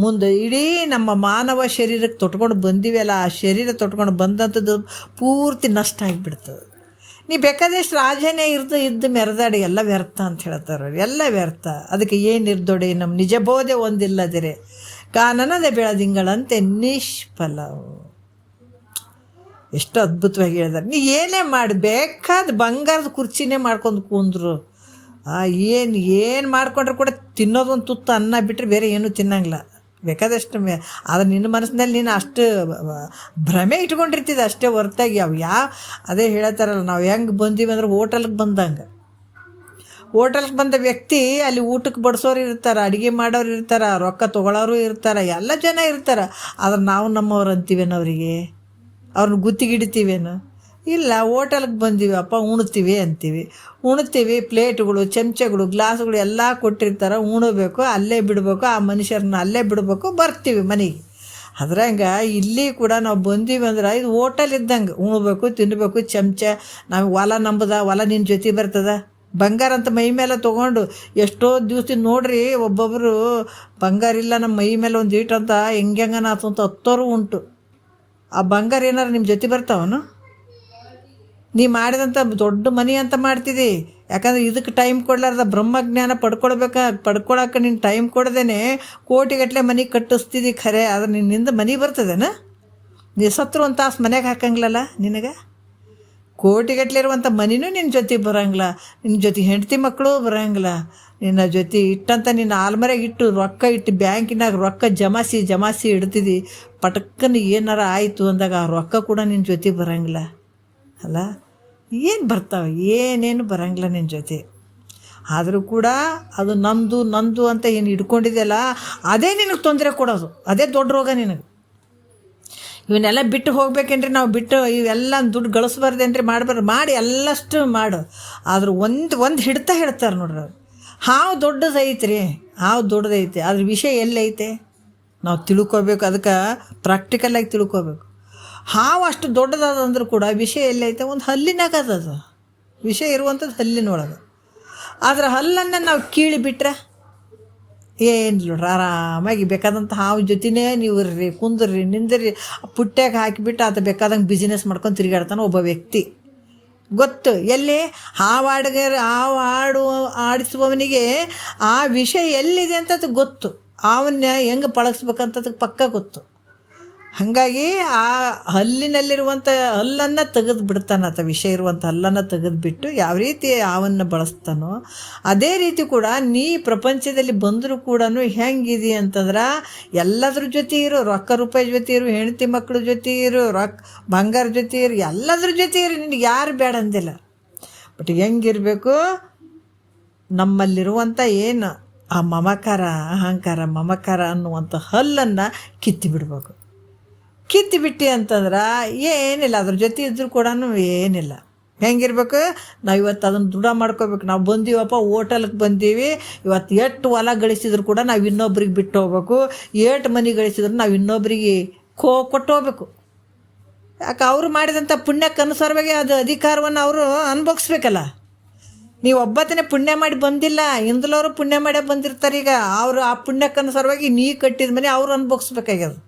ಮುಂದೆ ಇಡೀ ನಮ್ಮ ಮಾನವ ಶರೀರಕ್ಕೆ ತೊಟ್ಕೊಂಡು ಬಂದಿವಲ್ಲ, ಆ ಶರೀರ ತೊಟ್ಕೊಂಡು ಬಂದಂಥದ್ದು ಪೂರ್ತಿ ನಷ್ಟ ಆಗಿಬಿಡ್ತದೆ. ನೀ ಬೇಕಾದಷ್ಟು ರಾಜನೇ ಇದ್ದು ಮೆರೆದಾಡಿ ಎಲ್ಲ ವ್ಯರ್ಥ ಅಂತ ಹೇಳ್ತಾರೆ. ಎಲ್ಲ ವ್ಯರ್ಥ. ಅದಕ್ಕೆ ಏನು ಇರ್ದೊಡೆ ನಮ್ಮ ನಿಜಬೋಧೆ ಒಂದಿಲ್ಲದಿರೆ ಕಾನನದ ಬೆಳದಿಂಗಳಂತೆ ನಿಷ್ಫಲ. ಎಷ್ಟು ಅದ್ಭುತವಾಗಿ ಹೇಳಿದಾರೆ. ನೀ ಏನೇ ಮಾಡಿ ಬೇಕಾದ ಬಂಗಾರದ ಕುರ್ಚಿನೇ ಮಾಡ್ಕೊಂಡು ಕೂಂದ್ರು, ಏನು ಮಾಡ್ಕೊಂಡ್ರೆ ಕೂಡ ತಿನ್ನೋದೊಂದು ತುತ್ತು ಅನ್ನ ಬಿಟ್ಟರೆ ಬೇರೆ ಏನೂ ತಿನ್ನಂಗಿಲ್ಲ. ಬೇಕಾದಷ್ಟು ಆದರೆ ನಿನ್ನ ಮನಸ್ಸಿನಲ್ಲಿ ನೀನು ಅಷ್ಟು ಭ್ರಮೆ ಇಟ್ಕೊಂಡಿರ್ತಿದ್ದೆ ಅಷ್ಟೇ ಹೊರತಾಗಿ ಅವು ಅದೇ ಹೇಳ್ತಾರಲ್ಲ, ನಾವು ಹೆಂಗೆ ಬಂದೀವಿ ಅಂದ್ರೆ ಹೋಟೆಲ್ಗೆ ಬಂದಂಗೆ. ಹೋಟೆಲ್ಗೆ ಬಂದ ವ್ಯಕ್ತಿ ಅಲ್ಲಿ ಊಟಕ್ಕೆ ಬಡಿಸೋರು ಇರ್ತಾರೆ, ಅಡುಗೆ ಮಾಡೋರು ಇರ್ತಾರೆ, ರೊಕ್ಕ ತೊಗೊಳೋರು ಇರ್ತಾರೆ, ಎಲ್ಲ ಜನ ಇರ್ತಾರೆ. ಆದ್ರೆ ನಾವು ನಮ್ಮವ್ರು ಅಂತೀವೇನು ಅವರಿಗೆ? ಅವ್ರನ್ನ ಗುತ್ತಿಗಿಡ್ತೀವೇನು? ಇಲ್ಲ. ಹೋಟೆಲ್ಗೆ ಬಂದೀವಪ್ಪ ಉಣ್ತೀವಿ ಅಂತೀವಿ. ಉಣ್ತೀವಿ, ಪ್ಲೇಟ್ಗಳು, ಚಮಚಗಳು, ಗ್ಲಾಸ್ಗಳು ಎಲ್ಲ ಕೊಟ್ಟಿರ್ತಾರೆ, ಉಣಬೇಕು, ಅಲ್ಲೇ ಬಿಡಬೇಕು, ಆ ಮನುಷ್ಯರನ್ನ ಅಲ್ಲೇ ಬಿಡಬೇಕು, ಬರ್ತೀವಿ ಮನೆಗೆ. ಅದ್ರಂಗೆ ಇಲ್ಲಿ ಕೂಡ ನಾವು ಬಂದೀವಿ ಅಂದ್ರೆ ಇದು ಹೋಟೆಲ್ ಇದ್ದಂಗೆ, ಉಣ್ಬೇಕು, ತಿನ್ನಬೇಕು, ಚಮಚ. ನಾವು ಹೊಲ ನಂಬದ, ಹೊಲ ನಿನ್ನ ಜೊತೆ ಬರ್ತದ. ಬಂಗಾರ ಅಂತ ಮೈ ಮೇಲೆ ತೊಗೊಂಡು ಎಷ್ಟೋ ದಿವ್ಸ ನೋಡ್ರಿ, ಒಬ್ಬೊಬ್ಬರು ಬಂಗಾರ ಇಲ್ಲ ನಮ್ಮ ಮೈ ಮೇಲೆ ಒಂದು ಈಟು ಅಂತ ಹೆಂಗನ ಅಂತ ಹತ್ತೋರು ಉಂಟು. ಆ ಬಂಗಾರ ಏನಾರು ನಿಮ್ಮ ಜೊತೆ ಬರ್ತಾವನು? ನೀ ಮಾಡಿದಂಥ ದೊಡ್ಡ ಮನೆ ಅಂತ ಮಾಡ್ತಿದ್ದಿ. ಯಾಕಂದ್ರೆ ಇದಕ್ಕೆ ಟೈಮ್ ಕೊಡ್ಲಾರ್ದ ಬ್ರಹ್ಮಜ್ಞಾನ ಪಡ್ಕೊಳಕ್ಕೆ ನೀನು ಟೈಮ್ ಕೊಡ್ದೇನೆ ಕೋಟಿಗಟ್ಟಲೆ ಮನೆ ಕಟ್ಟಿಸ್ತಿದ್ದಿ ಖರೆ. ಆದ್ರೆ ನಿನ್ನಿಂದ ಮನೆ ಬರ್ತದೇನ? ನೀ ಸತ್ರು ಒಂದು ತಾಸು ಮನೆಗೆ ಹಾಕಂಗಿಲ್ಲಲ್ಲ ನಿನಗೆ. ಕೋಟಿಗಟ್ಟಲೆ ಇರುವಂಥ ಮನೆಯೂ ನಿನ್ನ ಜೊತೆ ಬರೋಂಗಿಲ್ಲ, ನಿನ್ನ ಜೊತೆ ಹೆಂಡತಿ ಮಕ್ಕಳು ಬರೋಂಗಿಲ್ಲ. ನಿನ್ನ ಜೊತೆ ಇಟ್ಟಂತ ನಿನ್ನ ಆಲ್ಮರೆಗೆ ಇಟ್ಟು ರೊಕ್ಕ ಇಟ್ಟು ಬ್ಯಾಂಕಿನಾಗ ರೊಕ್ಕ ಜಮಾಸಿ ಇಡ್ತಿದ್ದಿ. ಪಟಕ್ಕನ ಏನಾರ ಆಯಿತು ಅಂದಾಗ ಆ ರೊಕ್ಕ ಕೂಡ ನಿನ್ನ ಜೊತೆ ಬರೋಂಗಿಲ್ಲ ಅಲ್ಲ. ಏನು ಬರ್ತಾವೆ? ಏನೇನು ಬರೋಂಗಿಲ್ಲ ನಿನ್ನ ಜೊತೆ. ಆದರೂ ಕೂಡ ಅದು ನಂದು ಅಂತ ಏನು ಹಿಡ್ಕೊಂಡಿದೆಯಲ್ಲ, ಅದೇ ನಿನಗೆ ತೊಂದರೆ ಕೊಡೋದು. ಅದೇ ದೊಡ್ಡ ರೋಗ ನಿನಗೆ. ಇವನ್ನೆಲ್ಲ ಬಿಟ್ಟು ಹೋಗ್ಬೇಕೇನ್ರಿ? ನಾವು ಬಿಟ್ಟು ಇವೆಲ್ಲ ದುಡ್ಡು ಗಳಿಸ್ಬಾರ್ದೇನ್ರಿ? ಮಾಡಿ ಎಲ್ಲಷ್ಟು ಮಾಡು. ಆದ್ರೆ ಒಂದು ಹಿಡ್ತಾ ಹೇಳ್ತಾರೆ ನೋಡ್ರಿ ಅವ್ರು. ಹಾವು ದೊಡ್ಡದೈತೆ, ಅದ್ರ ವಿಷಯ ಎಲ್ಲೈತೆ ನಾವು ತಿಳ್ಕೊಬೇಕು. ಅದಕ್ಕೆ ಪ್ರಾಕ್ಟಿಕಲಾಗಿ ತಿಳ್ಕೊಬೇಕು. ಹಾವು ಅಷ್ಟು ದೊಡ್ಡದಾದಂದ್ರೂ ಕೂಡ ವಿಷಯ ಎಲ್ಲೈತೆ? ಒಂದು ಹಲ್ಲಿನಾಗ ಅದು ವಿಷಯ ಇರುವಂಥದ್ದು, ಹಲ್ಲಿನೊಳಗೆ. ಆದರೆ ಹಲ್ಲನ್ನು ನಾವು ಕೀಳಿ ಬಿಟ್ರೆ ಏನಿಲ್ಲ, ಆರಾಮಾಗಿ ಬೇಕಾದಂಥ ಹಾವು ಜೊತೆನೇ ನೀವು ಇರ್ರಿ, ಕುಂದ್ರಿ, ನಿಂದ್ರಿ. ಪುಟ್ಟ್ಯಾಗ ಹಾಕಿಬಿಟ್ಟು ಆತ ಬೇಕಾದಂಗೆ ಬಿಸ್ನೆಸ್ ಮಾಡ್ಕೊಂಡು ತಿರುಗಾಡ್ತಾನೆ ಒಬ್ಬ ವ್ಯಕ್ತಿ. ಗೊತ್ತು ಎಲ್ಲಿ ಹಾವು ಆಡಿಸುವವನಿಗೆ ಆ ವಿಷಯ ಎಲ್ಲಿದೆ ಅಂತ ಗೊತ್ತು. ಅವನ್ನ ಹೆಂಗೆ ಪಳಗಿಸ್ಬೇಕಂತದಕ್ಕೆ ಪಕ್ಕ ಗೊತ್ತು. ಹಾಗಾಗಿ ಆ ಹಲ್ಲಿನಲ್ಲಿರುವಂಥ ಹಲ್ಲನ್ನು ತೆಗೆದು ಬಿಡ್ತಾನತ. ವಿಷಯ ಇರುವಂಥ ಹಲ್ಲನ್ನು ತೆಗೆದುಬಿಟ್ಟು ಯಾವ ರೀತಿ ಹಾವನ್ನು ಬಳಸ್ತಾನೋ ಅದೇ ರೀತಿ ಕೂಡ ನೀ ಪ್ರಪಂಚದಲ್ಲಿ ಬಂದರೂ ಕೂಡ ಹೆಂಗಿದೆ ಅಂತಂದ್ರೆ ಎಲ್ಲದ್ರ ಜೊತೆ ಇರು, ರೊಕ್ಕ ರೂಪಾಯಿ ಜೊತೆ ಇರು, ಹೆಂಡತಿ ಮಕ್ಕಳ ಜೊತೆ ಇರು, ಬಂಗಾರ ಜೊತೆ ಇರು, ಎಲ್ಲದ್ರ ಜೊತೆ ಇರು. ನಿನಗೆ ಯಾರು ಬೇಡ ಅಂದಿಲ್ಲ. ಬಟ್ ಹೆಂಗಿರಬೇಕು? ನಮ್ಮಲ್ಲಿರುವಂಥ ಏನು ಆ ಅಹಂಕಾರ ಅನ್ನುವಂಥ ಹಲ್ಲನ್ನು ಕಿತ್ತಿಬಿಡ್ಬೇಕು. ಕಿತ್ತಿಬಿಟ್ಟು ಅಂತಂದ್ರೆ ಏನಿಲ್ಲ, ಅದ್ರ ಜೊತೆ ಇದ್ದರೂ ಕೂಡ ಏನಿಲ್ಲ. ಹೆಂಗಿರ್ಬೇಕು? ನಾವು ಇವತ್ತು ಅದನ್ನು ದೃಢ ಮಾಡ್ಕೋಬೇಕು. ನಾವು ಬಂದೀವಪ್ಪ, ಹೋಟೆಲ್ಗೆ ಬಂದೀವಿ, ಇವತ್ತು ಎಷ್ಟು ಹೊಲ ಗಳಿಸಿದ್ರು ಕೂಡ ನಾವು ಇನ್ನೊಬ್ರಿಗೆ ಬಿಟ್ಟು ಹೋಗ್ಬೇಕು. ಎಷ್ಟು ಮನೆ ಗಳಿಸಿದ್ರು ನಾವು ಇನ್ನೊಬ್ರಿಗೆ ಕೊಟ್ಟು ಹೋಗ್ಬೇಕು. ಯಾಕೆ? ಅವರು ಮಾಡಿದಂಥ ಪುಣ್ಯಕ್ಕನುಸಾರವಾಗಿ ಅದು ಅಧಿಕಾರವನ್ನು ಅವರು ಅನುಭವಿಸ್ಬೇಕಲ್ಲ. ನೀವು ಒಬ್ಬತ್ತನೇ ಪುಣ್ಯ ಮಾಡಿ ಬಂದಿಲ್ಲ, ಹಿಂದಲವರು ಪುಣ್ಯ ಮಾಡೇ ಬಂದಿರ್ತಾರೆ. ಈಗ ಅವರು ಆ ಪುಣ್ಯಕ್ಕನುಸಾರವಾಗಿ ನೀ ಕಟ್ಟಿದ ಮನೆ ಅವ್ರು ಅನುಭವಿಸ್ಬೇಕಾಗ್ಯದು.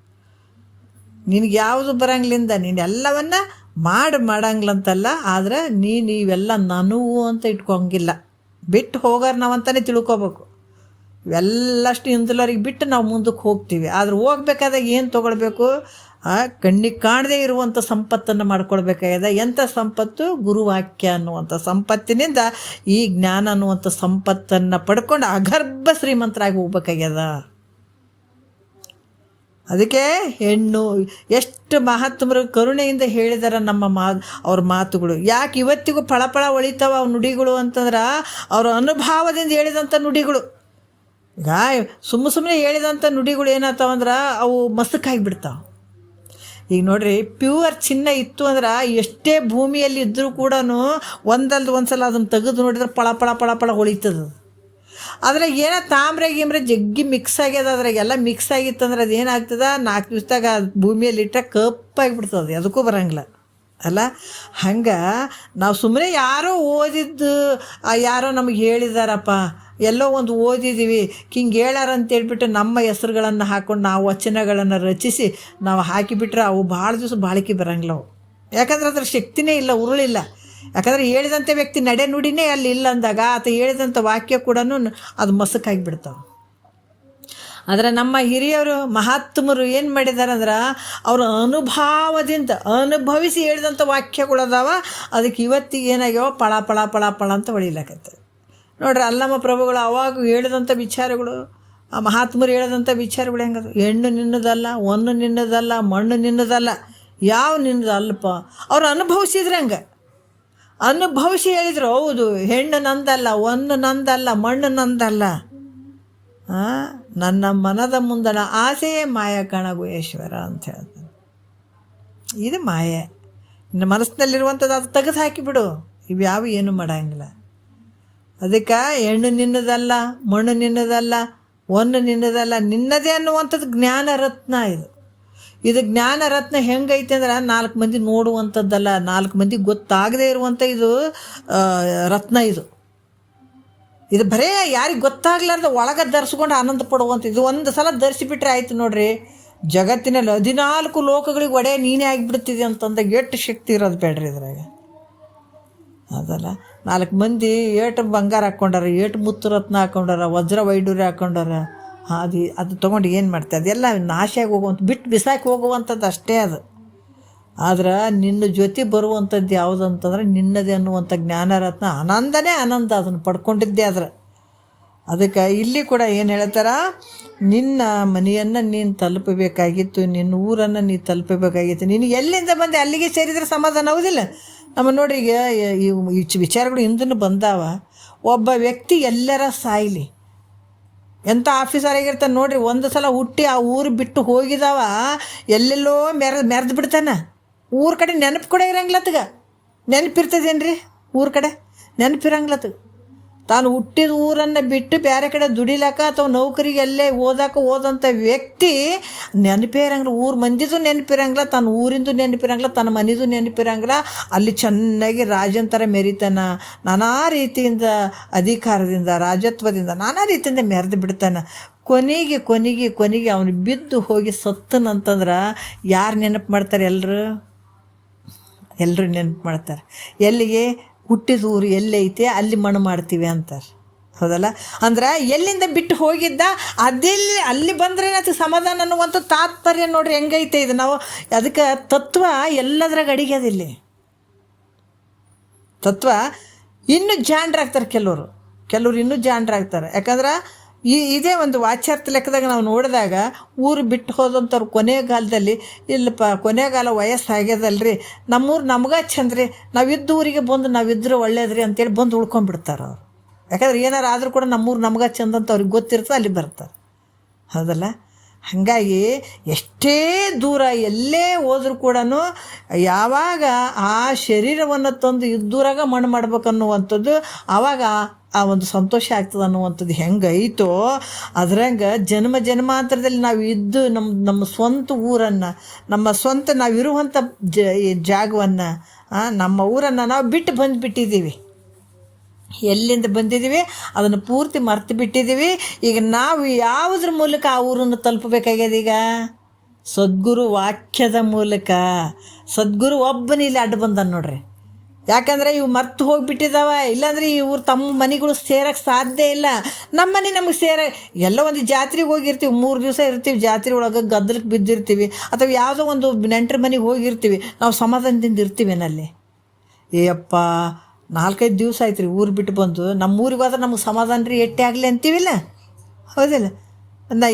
ನಿನಗೆ ಯಾವುದು ಬರಂಗಿಲ್ಲಿಂದ ನೀನು ಎಲ್ಲವನ್ನ ಮಾಡಂಗಿಲ್ಲಂತಲ್ಲ. ಆದರೆ ಇವೆಲ್ಲ ನನವು ಅಂತ ಇಟ್ಕೊಂಗಿಲ್ಲ. ಬಿಟ್ಟು ಹೋಗೋರು ನಾವಂತಾನೆ ತಿಳ್ಕೊಬೇಕು. ಇವೆಲ್ಲಷ್ಟು ಹಿಂದಲವ್ರಿಗೆ ಬಿಟ್ಟು ನಾವು ಮುಂದಕ್ಕೆ ಹೋಗ್ತೀವಿ. ಆದ್ರೆ ಹೋಗ್ಬೇಕಾದಾಗ ಏನು ತೊಗೊಳ್ಬೇಕು? ಕಣ್ಣಿಗೆ ಕಾಣದೇ ಇರುವಂಥ ಸಂಪತ್ತನ್ನು ಮಾಡ್ಕೊಳ್ಬೇಕಾಗ್ಯದ. ಎಂಥ ಸಂಪತ್ತು? ಗುರುವಾಕ್ಯ ಅನ್ನುವಂಥ ಸಂಪತ್ತಿನಿಂದ ಈ ಜ್ಞಾನ ಅನ್ನುವಂಥ ಸಂಪತ್ತನ್ನು ಪಡ್ಕೊಂಡು ಅಗರ್ಭ ಶ್ರೀಮಂತರಾಗಿ ಹೋಗ್ಬೇಕಾಗ್ಯದ. ಅದಕ್ಕೆ ಹೆಣ್ಣು ಎಷ್ಟು ಮಹಾತ್ಮರು ಕರುಣೆಯಿಂದ ಹೇಳಿದಾರ ಅವ್ರ ಮಾತುಗಳು. ಯಾಕೆ ಇವತ್ತಿಗೂ ಫಳಫಳ ಹೊಳಿತಾವ ಅವು ನುಡಿಗಳು ಅಂತಂದ್ರೆ ಅವ್ರ ಅನುಭವದಿಂದ ಹೇಳಿದಂಥ ನುಡಿಗಳು. ಈಗ ಸುಮ್ಮನೆ ಹೇಳಿದಂಥ ನುಡಿಗಳು ಏನಾಗ್ತಾವಂದ್ರೆ ಅವು ಮಸಕಾಗಿಬಿಡ್ತಾವೆ. ಈಗ ನೋಡ್ರಿ, ಪ್ಯೂರ್ ಚಿನ್ನ ಇತ್ತು ಅಂದ್ರೆ ಎಷ್ಟೇ ಭೂಮಿಯಲ್ಲಿ ಇದ್ದರೂ ಕೂಡ ಒಂದ್ಸಲ ಅದನ್ನು ತೆಗೆದು ನೋಡಿದ್ರೆ ಪಳ ಹೊಳಿತದ. ಅದ್ರಾಗ ಏನೋ ತಾಮ್ರೆ ಜಗ್ಗಿ ಮಿಕ್ಸ್ ಆಗ್ಯದ. ಅದ್ರಾಗೆಲ್ಲ ಮಿಕ್ಸ್ ಆಗಿತ್ತಂದ್ರೆ ಅದು ಏನಾಗ್ತದೆ, 4 ದಿವಸದಾಗ ಭೂಮಿಯಲ್ಲಿ ಇಟ್ಟರೆ ಕಪ್ಪಾಗಿಬಿಡ್ತದೆ, ಅದಕ್ಕೂ ಬರೋಂಗಿಲ್ಲ ಅಲ್ಲ. ಹಂಗೆ ನಾವು ಸುಮ್ಮನೆ ಯಾರೋ ನಮಗೆ ಹೇಳಿದಾರಪ್ಪ, ಎಲ್ಲೋ ಒಂದು ಓದಿದ್ದೀವಿ, ಹಿಂಗೆ ಹೇಳ್ಯಾರ ಅಂತೇಳ್ಬಿಟ್ಟು ನಮ್ಮ ಹೆಸ್ರುಗಳನ್ನು ಹಾಕ್ಕೊಂಡು ನಾವು ವಚನಗಳನ್ನು ರಚಿಸಿ ನಾವು ಹಾಕಿಬಿಟ್ರೆ ಅವು ಭಾಳ ದಿವಸ ಬಾಳಿಕೆ ಬರೋಂಗಿಲ್ಲ ಅವು. ಯಾಕಂದ್ರೆ ಅದ್ರ ಶಕ್ತಿನೇ ಇಲ್ಲ, ಉರುಳಿಲ್ಲ. ಯಾಕಂದರೆ ಹೇಳಿದಂಥ ವ್ಯಕ್ತಿ ನಡೆ ನುಡಿನೇ ಅಲ್ಲಿ ಇಲ್ಲ ಅಂದಾಗ ಆತ ಹೇಳಿದಂಥ ವಾಕ್ಯ ಕೂಡ ಅದು ಮಸಕಾಗಿಬಿಡ್ತಾವೆ. ಆದರೆ ನಮ್ಮ ಹಿರಿಯರು ಮಹಾತ್ಮರು ಏನು ಮಾಡಿದ್ದಾರೆ ಅಂದ್ರೆ ಅವರು ಅನುಭವದಿಂದ ಅನುಭವಿಸಿ ಹೇಳಿದಂಥ ವಾಕ್ಯಗಳದಾವ. ಅದಕ್ಕೆ ಇವತ್ತಿಗೆ ಏನಾಗ್ಯಾವ? ಪಳ ಅಂತ ಹೊಳಿಲಾಕತ್ತೆ. ನೋಡ್ರಿ, ಅಲ್ಲಮ್ಮ ಪ್ರಭುಗಳು ಅವಾಗ ಹೇಳಿದಂಥ ವಿಚಾರಗಳು, ಆ ಮಹಾತ್ಮರು ಹೇಳಿದಂಥ ವಿಚಾರಗಳು ಹೆಂಗದು? ಹೆಣ್ಣು ನಿನ್ನದಲ್ಲ, ಹೊನ್ನು ನಿನ್ನದಲ್ಲ, ಮಣ್ಣು ನಿನ್ನದಲ್ಲ, ಯಾವ ನಿನ್ನದಲ್ಲಪ್ಪ. ಅವ್ರು ಅನುಭವಿಸಿದ್ರೆ ಹಂಗೆ ಅನುಭವಿಸಿ ಹೇಳಿದರು. ಹೌದು, ಹೆಣ್ಣು ನಂದಲ್ಲ, ಒಂದು ನಂದಲ್ಲ, ಮಣ್ಣು ನಂದಲ್ಲ, ನನ್ನ ಮನದ ಮುಂದಣ ಆಸೆಯೇ ಮಾಯ ಕಾಣಗುಹೇಶ್ವರ ಅಂತ ಹೇಳ್ತಾನೆ. ಇದು ಮಾಯೆ. ಇನ್ನು ಮನಸ್ಸಿನಲ್ಲಿರುವಂಥದ್ದು ಅದು ತೆಗೆದು ಹಾಕಿಬಿಡು, ಇವ್ಯಾವ ಏನು ಮಾಡೋಂಗಿಲ್ಲ. ಅದಕ್ಕೆ ಹೆಣ್ಣು ನಿನ್ನದಲ್ಲ, ಮಣ್ಣು ನಿನ್ನದಲ್ಲ, ಒಂದು ನಿನ್ನದಲ್ಲ, ನಿನ್ನದೇ ಅನ್ನುವಂಥದ್ದು ಜ್ಞಾನ ರತ್ನ. ಇದು ಜ್ಞಾನ ರತ್ನ ಹೆಂಗೈತೆ ಅಂದ್ರೆ 4 ಮಂದಿ ನೋಡುವಂಥದ್ದಲ್ಲ, 4 ಮಂದಿ ಗೊತ್ತಾಗದೇ ಇರುವಂಥ ಇದು ರತ್ನ. ಇದು ಬರೇ ಯಾರಿಗೆ ಗೊತ್ತಾಗ್ಲಾರ್ದ ಒಳಗೆ ಧರಿಸ್ಕೊಂಡು ಆನಂದ ಪಡುವಂಥ ಇದು. ಒಂದು ಸಲ ಧರಿಸಿಬಿಟ್ರೆ ಆಯ್ತು ನೋಡ್ರಿ, ಜಗತ್ತಿನಲ್ಲಿ 14 ಲೋಕಗಳಿಗೆ ಒಡೆ ನೀನೇ ಆಗಿಬಿಡ್ತಿದೆ ಅಂತಂದಾಗ ಎಷ್ಟು ಶಕ್ತಿ ಇರೋದು ಬೇಡ್ರಿ ಇದ್ರಾಗ. ಅದಲ್ಲ 4 ಮಂದಿ ಏಟು ಬಂಗಾರ ಹಾಕ್ಕೊಂಡಾರ, ಏಟು ಮುತ್ತು ರತ್ನ ಹಾಕ್ಕೊಂಡಾರ, ವಜ್ರ ವೈಡೂರ್ಯ ಹಾಕ್ಕೊಂಡಾರ. ಅದು ತೊಗೊಂಡು ಏನು ಮಾಡ್ತಾರೆ? ಅದೆಲ್ಲ ನಾಶಾಗಿ ಹೋಗುವಂಥ, ಬಿಟ್ಟು ಬಿಸಾಕಿ ಹೋಗುವಂಥದ್ದು ಅಷ್ಟೇ ಅದು. ಆದ್ರೆ ನಿನ್ನ ಜೊತೆ ಬರುವಂಥದ್ದು ಯಾವುದು ಅಂತಂದ್ರೆ ನಿನ್ನದೇ ಅನ್ನುವಂಥ ಜ್ಞಾನರತ್ನ. ಆನಂದನೇ ಆನಂದ, ಅದನ್ನು ಪಡ್ಕೊಂಡಿದ್ದೆ ಆದ್ರೆ. ಅದಕ್ಕೆ ಇಲ್ಲಿ ಕೂಡ ಏನು ಹೇಳ್ತಾರ, ನಿನ್ನ ಮನೆಯನ್ನು ನೀನು ತಲುಪಬೇಕಾಗಿತ್ತು, ನಿನ್ನ ಊರನ್ನು ನೀನು ತಲುಪಬೇಕಾಗಿತ್ತು. ನೀನು ಎಲ್ಲಿಂದ ಬಂದೆ ಅಲ್ಲಿಗೆ ಸೇರಿದರೆ ಸಮಾಧಾನ ಆಗೋದಿಲ್ಲ. ನಮ್ಮ ನೋಡಿ, ಈಗ ಈ ವಿಚಾರಗಳು ಹಿಂದೂ ಬಂದಾವ. ಒಬ್ಬ ವ್ಯಕ್ತಿ ಎಲ್ಲರ ಸಾಯಲಿ, ಎಂಥ ಆಫೀಸರ್ ಆಗಿರ್ತಾನೆ ನೋಡ್ರಿ, ಒಂದು ಸಲ ಹುಟ್ಟಿ ಆ ಊರು ಬಿಟ್ಟು ಹೋಗಿದಾವ, ಎಲ್ಲೆಲ್ಲೋ ಮೆರೆದು ಬಿಡ್ತಾನೆ. ಊರ ಕಡೆ ನೆನಪು ಕೂಡ ಇರಂಗಿಲ್ಲತ್ತಗ. ನೆನಪಿರ್ತದೇನ್ರಿ? ಊರ ಕಡೆ ನೆನಪಿರಂಗಿಲ್ಲತ್ತಗ. ತಾನು ಹುಟ್ಟಿದ ಊರನ್ನು ಬಿಟ್ಟು ಬೇರೆ ಕಡೆ ದುಡಿಲಾಕ ಅಥವಾ ನೌಕರಿಗೆ ಎಲ್ಲೇ ಹೋದಂಥ ವ್ಯಕ್ತಿ ನೆನಪೇ ಇರಂಗಿಲ್ಲ. ಊರು ಮಂದಿದು ನೆನಪಿರಂಗಿಲ್ಲ, ತನ್ನ ಊರಿಂದು ನೆನಪಿರಂಗಿಲ್ಲ, ತನ್ನ ಮನೆದು ನೆನಪಿರಂಗಿಲ್ಲ. ಅಲ್ಲಿ ಚೆನ್ನಾಗಿ ರಾಜಂತರ ಮೆರಿತಾನ, ನಾನಾ ರೀತಿಯಿಂದ ಅಧಿಕಾರದಿಂದ, ರಾಜತ್ವದಿಂದ ನಾನಾ ರೀತಿಯಿಂದ ಮೆರೆದು ಬಿಡ್ತಾನೆ. ಕೊನೆಗೆ ಅವನು ಬಿದ್ದು ಹೋಗಿ ಸತ್ತನಂತಂದ್ರೆ ಯಾರು ನೆನಪು ಮಾಡ್ತಾರೆ? ಎಲ್ಲರೂ ನೆನಪು ಮಾಡ್ತಾರೆ. ಎಲ್ಲಿಗೆ? ಹುಟ್ಟಿದ ಊರು ಎಲ್ಲೈತೆ ಅಲ್ಲಿ ಮಣ್ಣು ಮಾಡ್ತೀವಿ ಅಂತಾರೆ. ಹೌದಲ್ಲ? ಅಂದ್ರೆ ಎಲ್ಲಿಂದ ಬಿಟ್ಟು ಹೋಗಿದ್ದ ಅಲ್ಲಿ ಬಂದರೆ ಅದು ಸಮಾಧಾನ ಅನ್ನುವಂಥ ತಾತ್ಪರ್ಯ ನೋಡ್ರಿ ಹೆಂಗೈತೆ ಇದು. ನಾವು ಅದಕ್ಕೆ ತತ್ವ ಎಲ್ಲದ್ರಾಗ ಅಡಿಗೆದಿಲ್ಲಿ. ತತ್ವ ಇನ್ನೂ ಜಾಣರಾಗ್ತಾರೆ ಕೆಲವರು ಇನ್ನೂ ಜಾಣರಾಗ್ತಾರೆ. ಯಾಕಂದ್ರೆ ಇದೇ ಒಂದು ವಾಚ್ಯಾರ್ಥ ಲೆಕ್ಕದಾಗ ನಾವು ನೋಡಿದಾಗ ಊರು ಬಿಟ್ಟು ಹೋದಂಥವ್ರು ಕೊನೆಗಾಲದಲ್ಲಿ, ಇಲ್ಲಪ್ಪ ಕೊನೆಗಾಲ ವಯಸ್ಸಾಗ್ಯದಲ್ರಿ, ನಮ್ಮೂರು ನಮ್ಗೆ ಚಂದ್ರಿ, ನಾವಿದ್ದ ಊರಿಗೆ ಬಂದು ನಾವಿದ್ರೆ ಒಳ್ಳೇದ್ರಿ ಅಂತೇಳಿ ಬಂದು ಉಳ್ಕೊಂಡ್ಬಿಡ್ತಾರೆ ಅವರು. ಯಾಕಂದ್ರೆ ಏನಾರು ಆದರೂ ಕೂಡ ನಮ್ಮೂರು ನಮ್ಗೆ ಚಂದ ಅಂತ ಅವ್ರಿಗೆ ಗೊತ್ತಿರ್ತದೆ, ಅಲ್ಲಿ ಬರ್ತಾರೆ. ಹೌದಲ್ಲ? ಹಾಗಾಗಿ ಎಷ್ಟೇ ದೂರ ಎಲ್ಲೇ ಹೋದ್ರೂ ಕೂಡ ಯಾವಾಗ ಆ ಶರೀರವನ್ನು ತಂದು ಇದ್ದೂರಾಗ ಮಣ್ಣು ಮಾಡ್ಬೇಕನ್ನುವಂಥದ್ದು, ಆವಾಗ ಆ ಒಂದು ಸಂತೋಷ ಆಗ್ತದೆ ಅನ್ನುವಂಥದ್ದು ಹೆಂಗೈತೋ ಅದ್ರಂಗೆ ಜನ್ಮಾಂತರದಲ್ಲಿ ನಾವು ಇದ್ದು ನಮ್ಮ ಸ್ವಂತ ಊರನ್ನು, ನಮ್ಮ ಸ್ವಂತ ನಾವಿರುವಂಥ ಜಾಗವನ್ನು, ನಮ್ಮ ಊರನ್ನು ನಾವು ಬಿಟ್ಟು ಬಂದುಬಿಟ್ಟಿದ್ದೀವಿ. ಎಲ್ಲಿಂದ ಬಂದಿದ್ದೀವಿ ಅದನ್ನು ಪೂರ್ತಿ ಮರ್ತು ಬಿಟ್ಟಿದ್ದೀವಿ. ಈಗ ನಾವು ಯಾವುದ್ರ ಮೂಲಕ ಆ ಊರನ್ನು ತಲುಪಬೇಕಾಗ್ಯದ? ಈಗ ಸದ್ಗುರು ವಾಕ್ಯದ ಮೂಲಕ. ಸದ್ಗುರು ಒಬ್ಬನ ಇಲ್ಲಿ ಅಡ್ಡ ಬಂದ ನೋಡ್ರಿ. ಯಾಕಂದರೆ ಇವು ಮರ್ತು ಹೋಗಿಬಿಟ್ಟಿದ್ದಾವ. ಇಲ್ಲಾಂದ್ರೆ ಈ ಊರು ತಮ್ಮ ಮನೆಗಳು ಸೇರೋಕ್ಕೆ ಸಾಧ್ಯ ಇಲ್ಲ. ನಮ್ಮ ಮನೆ ನಮಗೆ ಎಲ್ಲೋ ಒಂದು ಜಾತ್ರೆಗೆ ಹೋಗಿರ್ತೀವಿ, 3 ದಿವಸ ಇರ್ತೀವಿ, ಜಾತ್ರೆ ಒಳಗೆ ಗದ್ದಲಕ್ಕೆ ಬಿದ್ದಿರ್ತೀವಿ, ಅಥವಾ ಯಾವುದೋ ಒಂದು ನೆಂಟರ ಮನೆಗೆ ಹೋಗಿರ್ತೀವಿ, ನಾವು ಸಮಾಧಾನದಿಂದ ಇರ್ತೀವೇನಲ್ಲಿ. ಏಯಪ್ಪ 4-5 ದಿವಸ ಆಯ್ತು ರೀ ಊರು ಬಿಟ್ಟು ಬಂದು, ನಮ್ಮ ಊರಿಗೆ ಹೋದ್ರೆ ನಮಗೆ ಸಮಾಧಾನ ರೀ ಎಟ್ಟೆ ಆಗಲಿ ಅಂತೀವಿಲ್ಲ? ಹೌದಿಲ್ಲ?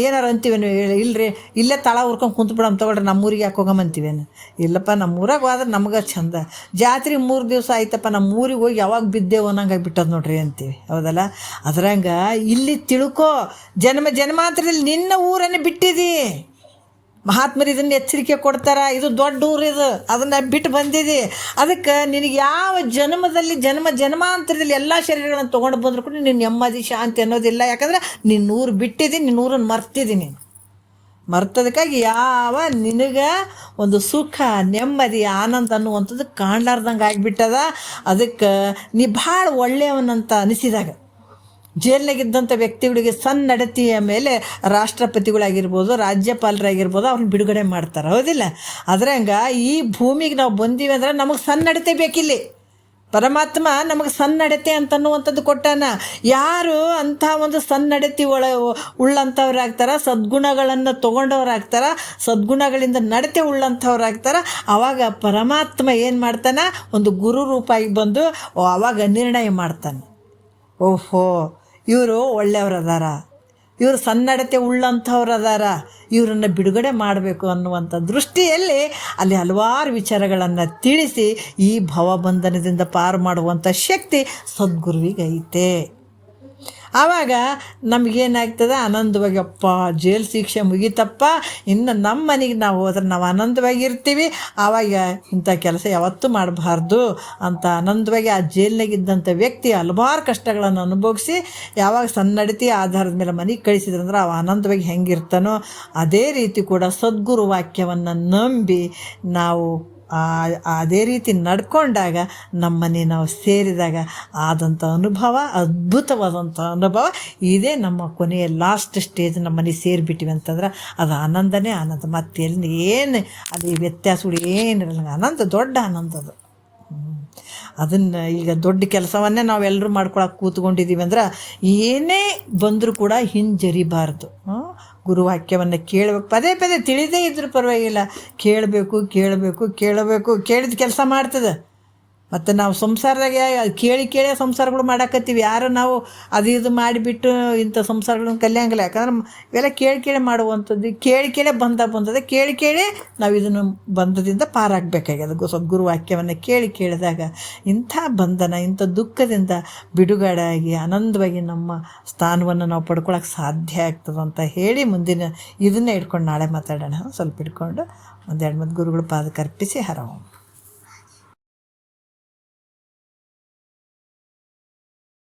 ಏನಾರು ಅಂತೀವೇನು? ಇಲ್ಲರಿ, ಇಲ್ಲೇ ತಳ ಹುರ್ಕೊಂಡು ಕುಂತ್ಬಿಡಮ್ ತಗೊಳ್ರಿ, ನಮ್ಮೂರಿಗೆ ಯಾಕೆ ಹೋಗಮಂತೀವೇನು? ಇಲ್ಲಪ್ಪ, ನಮ್ಮೂರಾಗ ಹೋದ್ರೆ ನಮ್ಗೆ ಚಂದ. ಜಾತ್ರೆ 3 ದಿವಸ ಆಯ್ತಪ್ಪ, ನಮ್ಮ ಊರಿಗೆ ಹೋಗಿ ಯಾವಾಗ ಬಿದ್ದೇವು ಅನ್ನಂಗೆ ಆಗಿಬಿಟ್ಟದು ನೋಡ್ರಿ ಅಂತೀವಿ. ಹೌದಲ್ಲ? ಅದ್ರಂಗೆ ಇಲ್ಲಿ ತಿಳ್ಕೊ, ಜನ್ಮಾಂತರದಲ್ಲಿ ನಿನ್ನ ಊರನ್ನು ಬಿಟ್ಟಿದಿ. ಮಹಾತ್ಮರು ಇದನ್ನು ಎಚ್ಚರಿಕೆ ಕೊಡ್ತಾರೆ. ಇದು ದೊಡ್ಡ ಊರು, ಅದನ್ನು ಬಿಟ್ಟು ಬಂದಿದೆ. ಅದಕ್ಕೆ ನಿನಗೆ ಯಾವ ಜನ್ಮಾಂತರದಲ್ಲಿ ಎಲ್ಲ ಶರೀರಗಳನ್ನು ತೊಗೊಂಡು ಬಂದರೂ ಕೂಡ ನೀನು ನೆಮ್ಮದಿ ಶಾಂತಿ ಅನ್ನೋದಿಲ್ಲ. ಯಾಕಂದ್ರೆ ನಿನ್ನ ಊರು ಬಿಟ್ಟಿದ್ದೀನಿ, ನಿನ್ನ ಊರನ್ನು ಮರ್ತಿದ್ದೀನಿ. ಮರ್ತದಕ್ಕಾಗಿ ಯಾವ ನಿನಗೆ ಒಂದು ಸುಖ, ನೆಮ್ಮದಿ, ಆನಂದ ಅನ್ನುವಂಥದ್ದು ಕಾಣ್ಲಾರ್ದಂಗೆ ಆಗಿಬಿಟ್ಟದ. ಅದಕ್ಕೆ ನೀ ಭಾಳ ಒಳ್ಳೆಯವನಂತ ಅನಿಸಿದಾಗ, ಜೈಲಿನಾಗಿದ್ದಂಥ ವ್ಯಕ್ತಿಗಳಿಗೆ ಸನ್ನಡತೆಯ ಮೇಲೆ ರಾಷ್ಟ್ರಪತಿಗಳಾಗಿರ್ಬೋದು, ರಾಜ್ಯಪಾಲರಾಗಿರ್ಬೋದು, ಅವ್ರನ್ನ ಬಿಡುಗಡೆ ಮಾಡ್ತಾರೆ. ಹೌದಿಲ್ಲ? ಅದ್ರಂಗೆ ಈ ಭೂಮಿಗೆ ನಾವು ಬಂದೀವಿ ಅಂದ್ರೆ ನಮಗೆ ಸನ್ನಡತೆ ಬೇಕಿಲ್ಲಿ. ಪರಮಾತ್ಮ ನಮಗೆ ಸನ್ನಡತೆ ಅಂತನ್ನುವಂಥದ್ದು ಕೊಟ್ಟಾನ. ಯಾರು ಅಂಥ ಒಂದು ಸನ್ನಡತೆ ಉಳ್ಳಂಥವ್ರಾಗ್ತಾರೆ, ಸದ್ಗುಣಗಳನ್ನು ತೊಗೊಂಡವ್ರಾಗ್ತಾರೆ, ಸದ್ಗುಣಗಳಿಂದ ನಡತೆ ಉಳ್ಳಂಥವ್ರಾಗ್ತಾರೆ, ಆವಾಗ ಪರಮಾತ್ಮ ಏನು ಮಾಡ್ತಾನೆ? ಒಂದು ಗುರು ರೂಪಾಗಿ ಬಂದು ಆವಾಗ ನಿರ್ಣಯ ಮಾಡ್ತಾನೆ. ಓಹೋ, ಇವರು ಒಳ್ಳೆಯವ್ರದಾರ, ಇವರು ಸನ್ನಡತೆ ಉಳ್ಳಂಥವ್ರು ಅದಾರ, ಇವರನ್ನು ಬಿಡುಗಡೆ ಮಾಡಬೇಕು ಅನ್ನುವಂಥ ದೃಷ್ಟಿಯಲ್ಲಿ ಅಲ್ಲಿ ಹಲವಾರು ವಿಚಾರಗಳನ್ನು ತಿಳಿಸಿ ಈ ಭವಬಂಧನದಿಂದ ಪಾರು ಮಾಡುವಂಥ ಶಕ್ತಿ ಸದ್ಗುರುವಿಗೆ ಐತೆ. ಆವಾಗ ನಮಗೇನಾಗ್ತದೆ, ಆನಂದವಾಗಿ ಅಪ್ಪ ಜೈಲು ಶಿಕ್ಷೆ ಮುಗೀತಪ್ಪ, ಇನ್ನು ನಮ್ಮ ಮನೆಗೆ ನಾವು ಹೋದ್ರೆ ನಾವು ಆನಂದವಾಗಿರ್ತೀವಿ, ಆವಾಗ ಇಂಥ ಕೆಲಸ ಯಾವತ್ತೂ ಮಾಡಬಾರ್ದು ಅಂತ ಆನಂದವಾಗಿ ಆ ಜೈಲಿನಾಗಿದ್ದಂಥ ವ್ಯಕ್ತಿ ಹಲವಾರು ಕಷ್ಟಗಳನ್ನು ಅನುಭವಿಸಿ ಯಾವಾಗ ಸನ್ನಡತೆ ಆಧಾರದ ಮೇಲೆ ಮನೆಗೆ ಕಳಿಸಿದ್ರಂದ್ರೆ ಅವ ಆನಂದವಾಗಿ ಹೆಂಗಿರ್ತಾನೋ ಅದೇ ರೀತಿ ಕೂಡ ಸದ್ಗುರು ವಾಕ್ಯವನ್ನು ನಂಬಿ ನಾವು ಅದೇ ರೀತಿ ನಡ್ಕೊಂಡಾಗ ನಮ್ಮನೆ ನಾವು ಸೇರಿದಾಗ ಆದಂಥ ಅನುಭವ, ಅದ್ಭುತವಾದಂಥ ಅನುಭವ. ಇದೇ ನಮ್ಮ ಕೊನೆಯ ಲಾಸ್ಟ್ ಸ್ಟೇಜ್. ನಮ್ಮ ಮನೆ ಸೇರಿಬಿಟ್ಟಿವಿ ಅಂತಂದ್ರೆ ಅದು ಆನಂದನೇ ಆನಂದ, ಮತ್ತೆ ಎಲ್ಲಿ ಏನು ಅಲ್ಲಿ ವ್ಯತ್ಯಾಸಗಳು ಏನಿರಲ್ಲ, ಆನಂದ, ದೊಡ್ಡ ಆನಂದ ಅದು. ಅದನ್ನು ಈಗ ದೊಡ್ಡ ಕೆಲಸವನ್ನೇ ನಾವೆಲ್ಲರೂ ಮಾಡ್ಕೊಳಕ್ಕೆ ಕೂತ್ಕೊಂಡಿದ್ದೀವಿ ಅಂದ್ರೆ ಏನೇ ಬಂದರೂ ಕೂಡ ಹಿಂಜರಿಬಾರ್ದು. ಗುರುವಾಕ್ಯವನ್ನು ಕೇಳಬೇಕು, ಪದೇ ಪದೇ ತಿಳಿದೇ ಇದ್ರೂ ಪರವಾಗಿಲ್ಲ, ಕೇಳಬೇಕು. ಕೇಳಿದ ಕೆಲಸ ಮಾಡ್ತದೆ. ಮತ್ತು ನಾವು ಸಂಸಾರದಾಗೆ ಕೇಳಿ ಸಂಸಾರಗಳು ಮಾಡಾಕತ್ತೀವಿ. ಯಾರು ನಾವು ಇದು ಮಾಡಿಬಿಟ್ಟು ಇಂಥ ಸಂಸಾರಗಳನ್ನ ಕಲಿಯಂಗಿಲ್ಲ. ಯಾಕಂದ್ರೆ ಇವೆಲ್ಲ ಕೇಳಿ ಮಾಡುವಂಥದ್ದು, ಕೇಳಿ ಬಂದದೆ, ಕೇಳಿ ನಾವು ಇದನ್ನು ಬಂಧದಿಂದ ಪಾರಾಗಬೇಕಾಗ್ಯದ. ಸದ್ಗುರು ವಾಕ್ಯವನ್ನು ಕೇಳಿದಾಗ ಇಂಥ ಬಂಧನ, ಇಂಥ ದುಃಖದಿಂದ ಬಿಡುಗಡೆಯಾಗಿ ಆನಂದವಾಗಿ ನಮ್ಮ ಸ್ಥಾನವನ್ನು ನಾವು ಪಡ್ಕೊಳಕ್ಕೆ ಸಾಧ್ಯ ಆಗ್ತದಂತ ಹೇಳಿ ಮುಂದಿನ ಇದನ್ನೇ ಇಟ್ಕೊಂಡು ನಾಳೆ ಮಾತಾಡೋಣ. ಸ್ವಲ್ಪ ಇಟ್ಕೊಂಡು ಒಂದೆರಡು ಮತ್ತು ಗುರುಗಳು ಪಾದಕ್ಕೆ ಅರ್ಪಿಸಿ ಹರ ಓಂ.